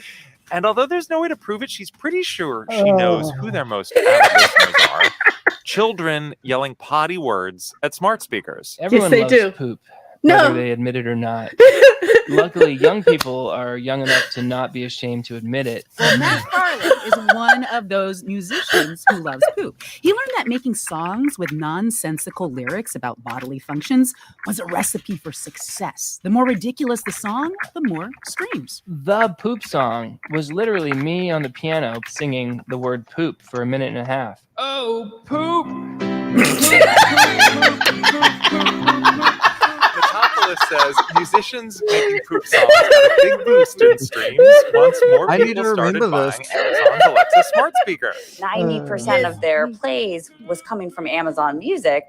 And although there's no way to prove it, she's pretty sure she knows who their most avid listeners are. Children yelling potty words at smart speakers. Everyone loves poop, whether they admit it or not. Luckily, young people are young enough to not be ashamed to admit it. Well, Matt Farley is one of those musicians who loves poop. He learned that making songs with nonsensical lyrics about bodily functions was a recipe for success. The more ridiculous the song, the more streams. The Poop song was literally me on the piano singing the word poop for 1.5 minutes. Oh, poop! Natopoulos says musicians making poop songs got a big boost in streams once more people started buying Amazon's Alexa smart speaker. 90% of their plays was coming from Amazon Music.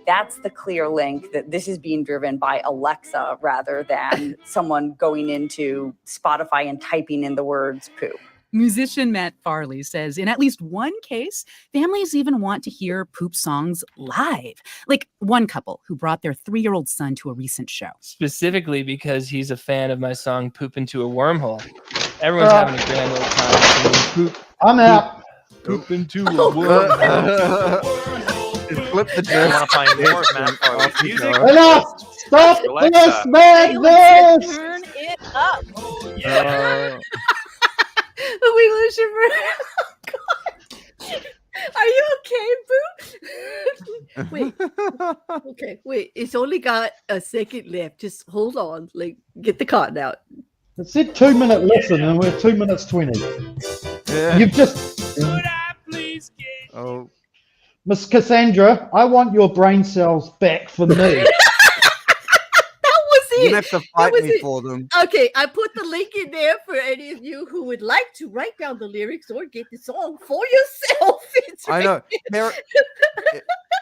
That's the clear link that this is being driven by Alexa rather than someone going into Spotify and typing in the words poop. Musician Matt Farley says in at least one case, families even want to hear poop songs live. Like one couple who brought their 3-year-old son to a recent show. Specifically because he's a fan of my song Poop Into a Wormhole. Everyone's having a grand old time singing poop. I'm out. Poop into a wormhole. Flip the disc. Want to find more of Matt Farley's music? Enough! Stop this, man! This! Turn it up. We lose your friend. God. Are you okay, Boo? Wait. Okay, wait. It's only got a second left. Just hold on. Get the cotton out. It said 2-minute listen, and we're 2 minutes 20. Yeah. You've just. Could I please get... Oh. Miss Cassandra, I want your brain cells back for me. You have to fight me for them. Okay, I put the link in there for any of you who would like to write down the lyrics or get the song for yourself. I know.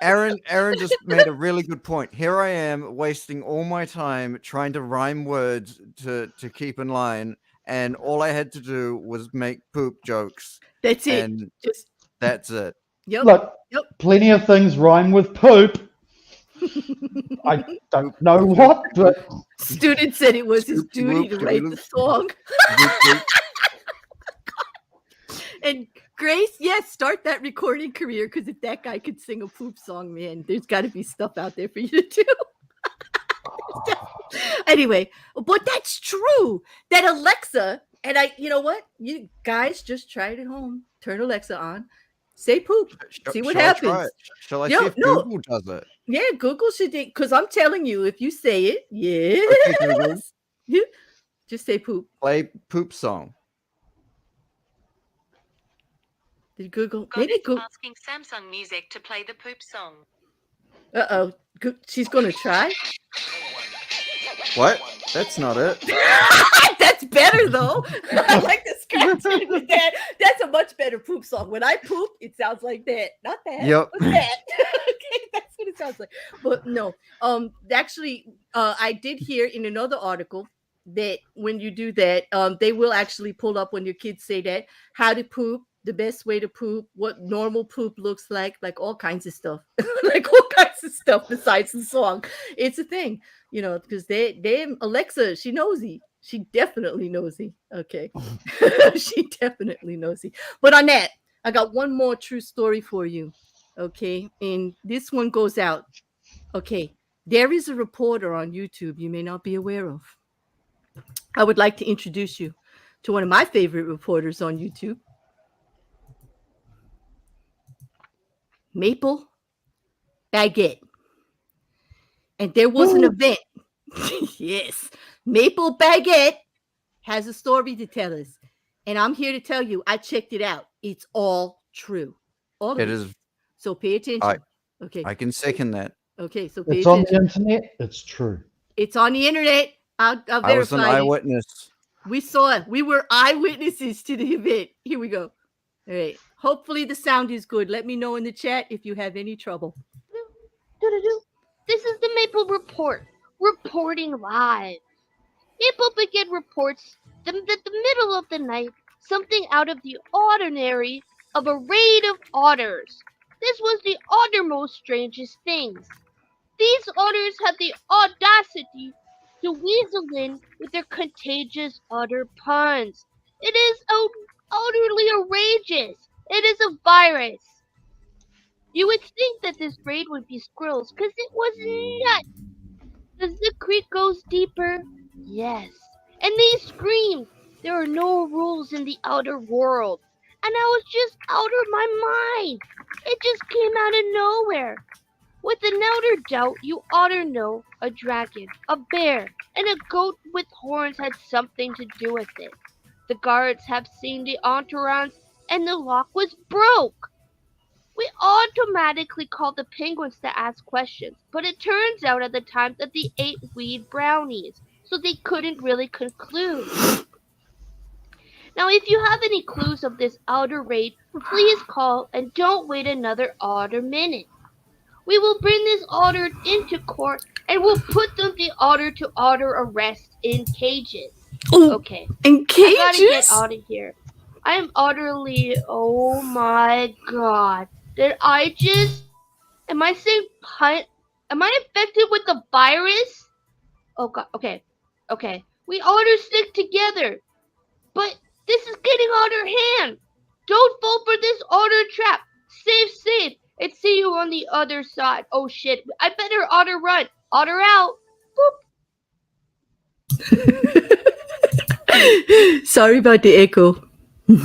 Aaron just made a really good point. Here I am wasting all my time trying to rhyme words to keep in line, and all I had to do was make poop jokes. That's it. And that's it. Yep. Look, plenty of things rhyme with poop. I don't know what, but Student said it was his duty to write the song. And Grace, yes, start that recording career, because if that guy could sing a poop song, man, there's got to be stuff out there for you to do. Anyway, but that's true. That Alexa, and you know what? You guys just try it at home. Turn Alexa on. Say poop. See what happens. Shall I see if Google does it? Yeah, Google should, because I'm telling you, if you say it, Google. Just say poop. Play poop song. Did Google? Maybe Google. Asking Samsung Music to play the poop song. Uh-oh. She's going to try. What? That's not it. That's better, though. I like the scratching with that. That's a much better poop song. When I poop, it sounds like that. Not that. Yep. But that. Okay, that's what it sounds like. But no. Actually, I did hear in another article that when you do that, they will actually pull up when your kids say that, how to poop, the best way to poop, what normal poop looks like all kinds of stuff. Like all kinds of stuff besides the song. It's a thing, because they Alexa, she nosy. She definitely nosy. Okay. She definitely nosy. But on that, I got one more true story for you. Okay. And this one goes out. Okay. There is a reporter on YouTube you may not be aware of. I would like to introduce you to one of my favorite reporters on YouTube. Maple Baguette. And there was an event. Yes. Maple Baguette has a story to tell us. And I'm here to tell you, I checked it out. It's all true. All of It is. So pay attention. Okay. I can second that. Okay. So pay it's on attention. the internet. It's true. It's on the internet. I'll verify I was an eyewitness. We saw it. We were eyewitnesses to the event. Here we go. All right. Hopefully the sound is good. Let me know in the chat if you have any trouble. This is the Maple Report, reporting live. Maple Baguette reports that in the middle of the night, something out of the ordinary of a raid of otters. This was the uttermost strangest things. These otters had the audacity to weasel in with their contagious otter puns. It is utterly outrageous. It is a virus. You would think that this raid would be squirrels, because it was nuts. Does the creek goes deeper? Yes. And they screamed. There are no rules in the outer world. And I was just out of my mind. It just came out of nowhere. With an outer doubt, you oughter know a dragon, a bear, and a goat with horns had something to do with it. The guards have seen the entourage, and the lock was broke. We automatically called the penguins to ask questions, but it turns out at the time that they ate weed brownies, so they couldn't really conclude. Now, if you have any clues of this outer raid, please call and don't wait another otter minute. We will bring this otter into court and we'll put the otter to otter arrest in cages. Okay. In cages? I gotta get out of here. I am utterly, oh my god. Did I just, am I saying am I infected with the virus? Oh god, okay. We otters stick together. But this is getting out of hand. Don't fall for this otter trap. Safe. And see you on the other side. Oh shit, I better otter run. Otter out. Boop. Sorry about the echo. And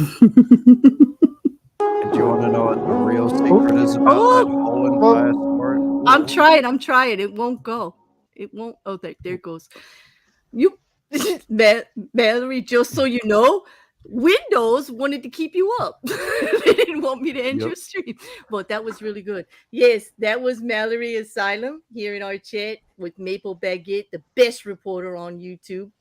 do you want to know what the real secret is about that whole entire story? I'm trying. It won't go. It won't. Oh, there it goes. You, Mallory, just so you know, Windows wanted to keep you up. They didn't want me to end your stream. But that was really good. Yes, that was Mallory Asylum here in our chat with Maple Baguette, the best reporter on YouTube.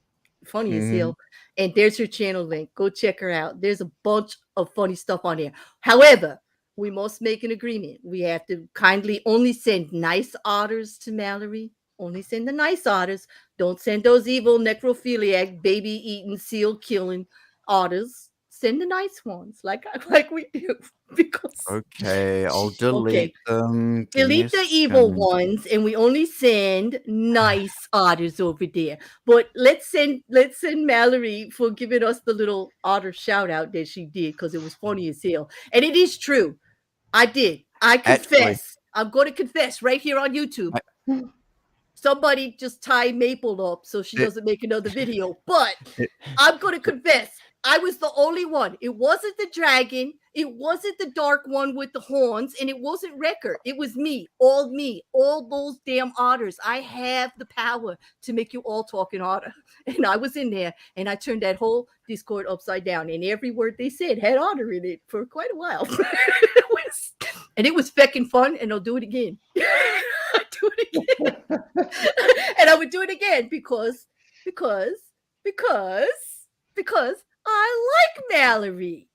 Funny as hell. And there's her channel link. Go check her out. There's a bunch of funny stuff on there. However, we must make an agreement. We have to kindly only send nice otters to Mallory. Only send the nice otters. Don't send those evil necrophiliac, baby-eating, seal-killing otters. Send the nice ones, like we do, because Okay, I'll delete them. Give me delete a the evil second. ones, and we only send nice otters over there. But let's send Mallory for giving us the little otter shout out that she did, because it was funny as hell, and it is true. I did. I confess. Actually- I'm going to confess right here on YouTube. Somebody just tie Maple up so she doesn't make another video. But I'm going to confess, I was the only one. It wasn't the dragon. It wasn't the dark one with the horns. And it wasn't Wrecker. It was me. All those damn otters. I have the power to make you all talk in otter. And I was in there, and I turned that whole Discord upside down. And every word they said had otter in it for quite a while. It was feckin' fun, and I'll do it again. And I would do it again because I like Mallory.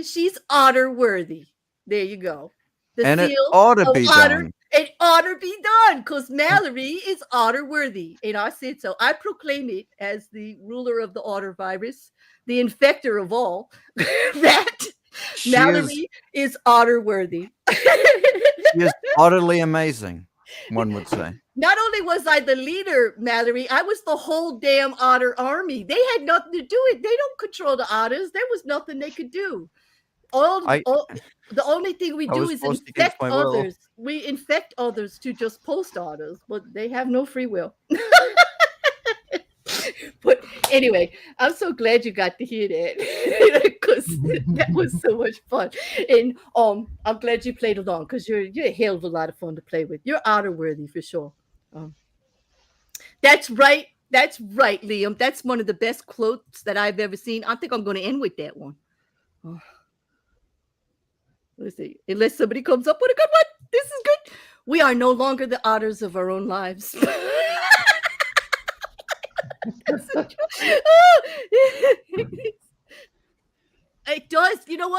She's otter worthy. There you go. And it ought to be otter, done. It ought to be done because Mallory is otter worthy. And I said so. I proclaim it as the ruler of the otter virus, the infector of all, that Mallory is otter worthy. She is utterly amazing, one would say. Not only was I the leader, Mallory, I was the whole damn otter army. They had nothing to do it. They don't control the otters. There was nothing they could do. The only thing we do is infect others. We infect others to just post otters, but they have no free will. But anyway, I'm so glad you got to hear that, because that was so much fun. And I'm glad you played along, because you're a hell of a lot of fun to play with. You're otter worthy for sure. That's right, Liam. That's one of the best quotes that I've ever seen. I think I'm going to end with that one. Let's see. Unless somebody comes up with a good one. This is good. We are no longer the otters of our own lives. It does. You know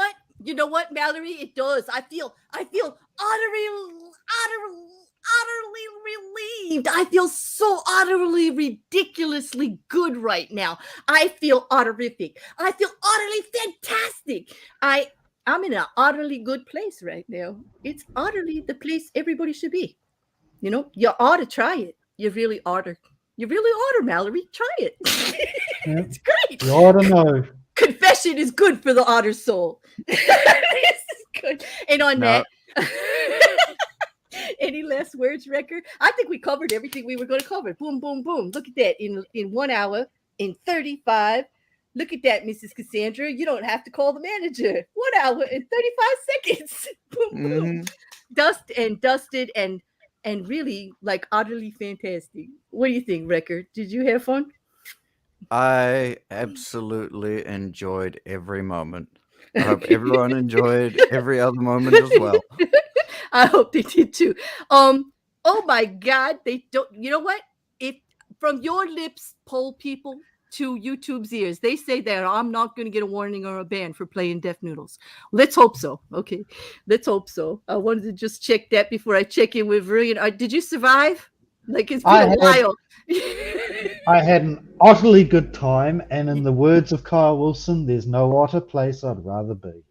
what, Mallory? It does. I feel utterly relieved. I feel so utterly ridiculously good right now. I feel otterific. I feel utterly fantastic. I'm in an utterly good place right now. It's utterly the place everybody should be. You ought to try it. You really ought to. You really ought to, Mallory. Try it. It's great. You ought to know. Confession is good for the otter soul. This is good. And on that, any last words, Wrecker? I think we covered everything we were going to cover. Boom, boom, boom. Look at that. In 1 hour, in 35. Look at that, Mrs. Cassandra. You don't have to call the manager. 1 hour and 35 seconds. Boom, boom. Dusted and really like utterly fantastic. What do you think, Wrecker? Did you have fun? I absolutely enjoyed every moment. I hope everyone enjoyed every other moment as well. I hope they did too. Oh my God, they don't. You know what? If from your lips, poll people, to YouTube's ears, they say that I'm not going to get a warning or a ban for playing DefNoodles. Let's hope so. Okay, let's hope so. I wanted to just check that before I check in with Brilliant. Did you survive? Like, it's been a while. I had an utterly good time, and in the words of Kyle Wilson, there's no otter place I'd rather be.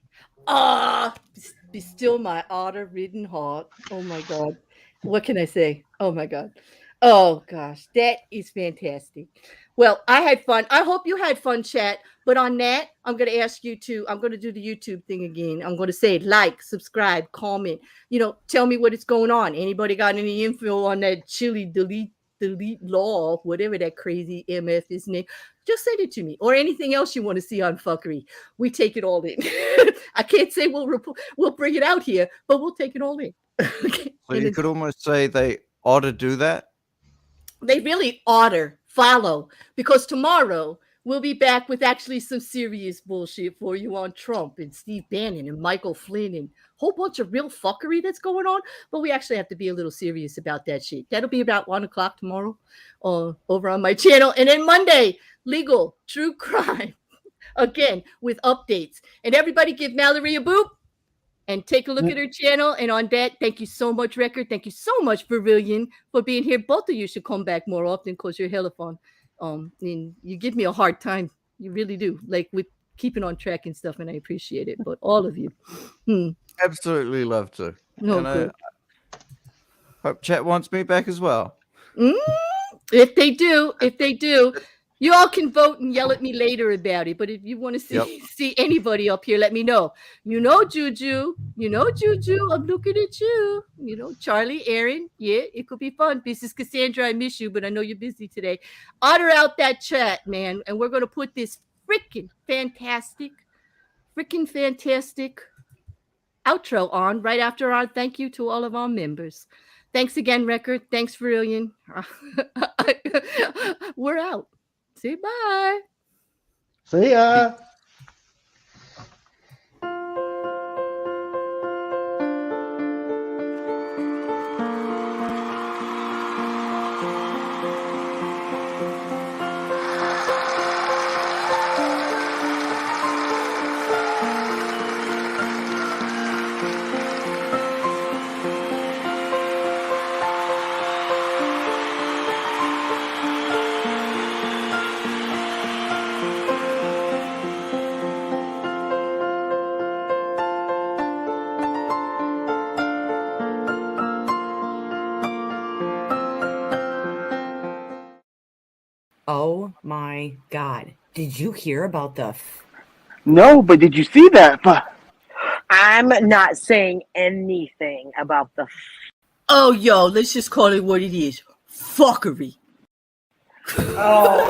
Be still my otter-ridden heart. Oh my God. What can I say? Oh my God. Oh gosh, that is fantastic. Well, I had fun. I hope you had fun, chat. But on that, I'm going to ask you I'm going to do the YouTube thing again. I'm going to say like, subscribe, comment, tell me what is going on. Anybody got any info on that chili delete law, whatever that crazy MF is name? Just send it to me, or anything else you want to see on fuckery. We take it all in. I can't say we'll bring it out here, but we'll take it all in. Okay. So you could almost say they ought to do that. They really ought to follow, because tomorrow we'll be back with actually some serious bullshit for you on Trump and Steve Bannon and Michael Flynn and a whole bunch of real fuckery that's going on. But we actually have to be a little serious about that shit. That'll be about 1 o'clock tomorrow over on my channel. And then Monday, legal, true crime, again, with updates. And everybody give Mallory a boop and take a look at her channel. And on that, thank you so much, Record. Thank you so much, Vervillian, for being here. Both of you should come back more often because you're hella fun. And you give me a hard time. You really do. Like with keeping on track and stuff, and I appreciate it. But all of you, Absolutely love to. No, And I good. hope chat wants me back as well. If they do, you all can vote and yell at me later about it. But if you want to see anybody up here, let me know. You know, Juju. I'm looking at you. You know, Charlie, Aaron. Yeah, it could be fun. Mrs. Cassandra, I miss you, but I know you're busy today. Otter out that chat, man, and we're gonna put this freaking fantastic outro on right after our thank you to all of our members. Thanks again, Record. Thanks, Verillion. We're out. Say bye. See ya. Oh my God. Did you hear about the No, but did you see that? I'm not saying anything about the. Oh, yo, let's just call it what it is. Fuckery. Oh,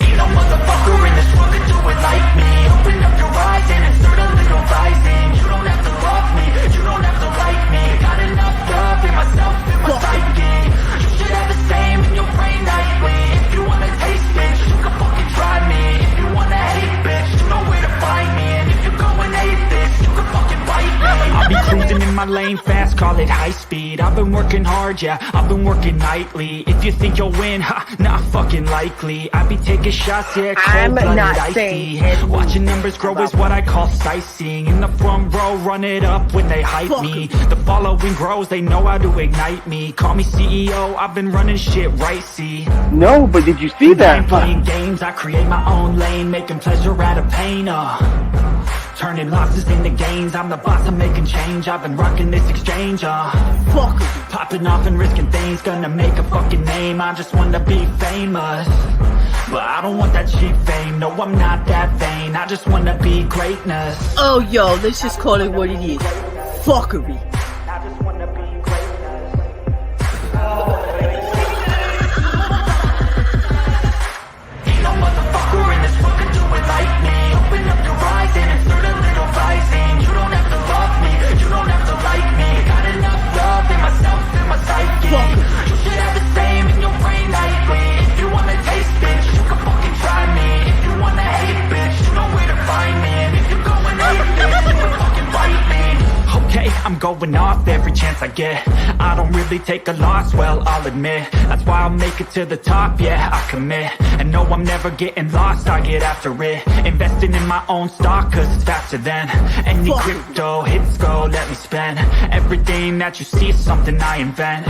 Ain't no motherfucker in this world could do it like me. Open up your eyes and insert a little rising. You don't have to love me, you don't have to like me. Got enough love in myself, in my psyche. You should have the same in your brain nightly. If you wanna taste, bitch, you can fucking try me. If you wanna hate, bitch, you know where to find me. And if you're going hate this, you can fucking bite me. I'll be cruising in my lane fast, call it high speed. I've been working hard, yeah, I've been working nightly. If you think you'll win, not fucking likely. I be taking shots, yeah, I'm cold-blooded, not icy. saying anything Watching numbers grow is what I call sightseeing. In the front row, run it up when they hype me. The following grows, they know how to ignite me. Call me CEO, I've been running shit right, see. No, but did you see that? I'm playing games, I create my own lane, making pleasure out of pain, turning losses into gains. I'm the boss, I'm making change. I've been rocking this exchange, popping off and risking things. Gonna make a fucking name. I just wanna be famous, but I don't want that cheap fame. No, I'm not that vain. I just wanna be greatness. Oh, yo, let's just call it what it is. Fuckery. Ain't no motherfucker in this world could do it like me. Open up your eyes and insert a little rising. You don't have to love me, you don't have to like me. Got enough love in myself, in my psyche. You should have the same in your brain nightly. If you wanna taste, bitch, you can fucking try me. If you wanna hate, bitch, you know where to find me. And if you're going hate, bitch, you can fucking bite me. Okay, I'm going off every chance I get. I don't really take a loss, well, I'll admit. That's why I'll make it to the top, yeah, I commit. And no, I'm never getting lost, I get after it. Investing in my own stock, cause it's faster than any crypto hits go, let me spend. Everything that you see is something I invent,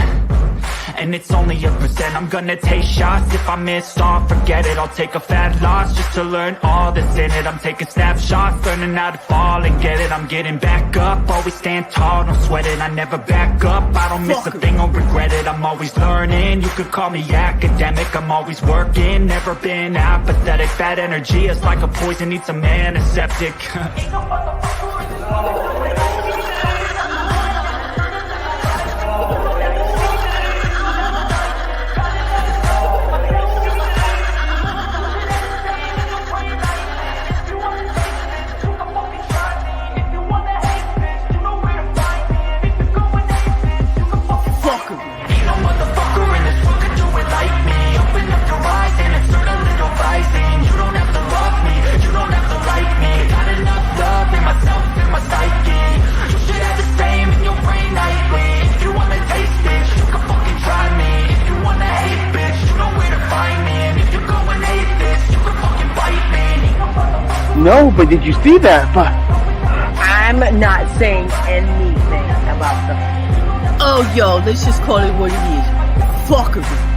and it's only a percent. I'm gonna take shots, if I miss all, forget it. I'll take a fat loss just to learn all that's in it. I'm taking snapshots, learning how to fall and get it. I'm getting back up, always stand tall, don't sweat it. I never back up, I don't miss a thing or regret it. I'm always learning, you could call me academic. I'm always working, never been apathetic. Bad energy is like a poison, needs some antiseptic. Ain't no motherfucker in this world could do it like me. Open up your eyes and insert a little rising. You don't have to love me, you don't have to like me. Got enough love in myself, in my psyche. You should have the same in your brain nightly. If you wanna taste, bitch, you can fucking try me. If you wanna hate, bitch, you know where to find me. And if you're going hate this, you can fucking bite me. No, but did you see that? I'm not saying anything about the. Oh, yo, let's just call it what it is. Fuckery.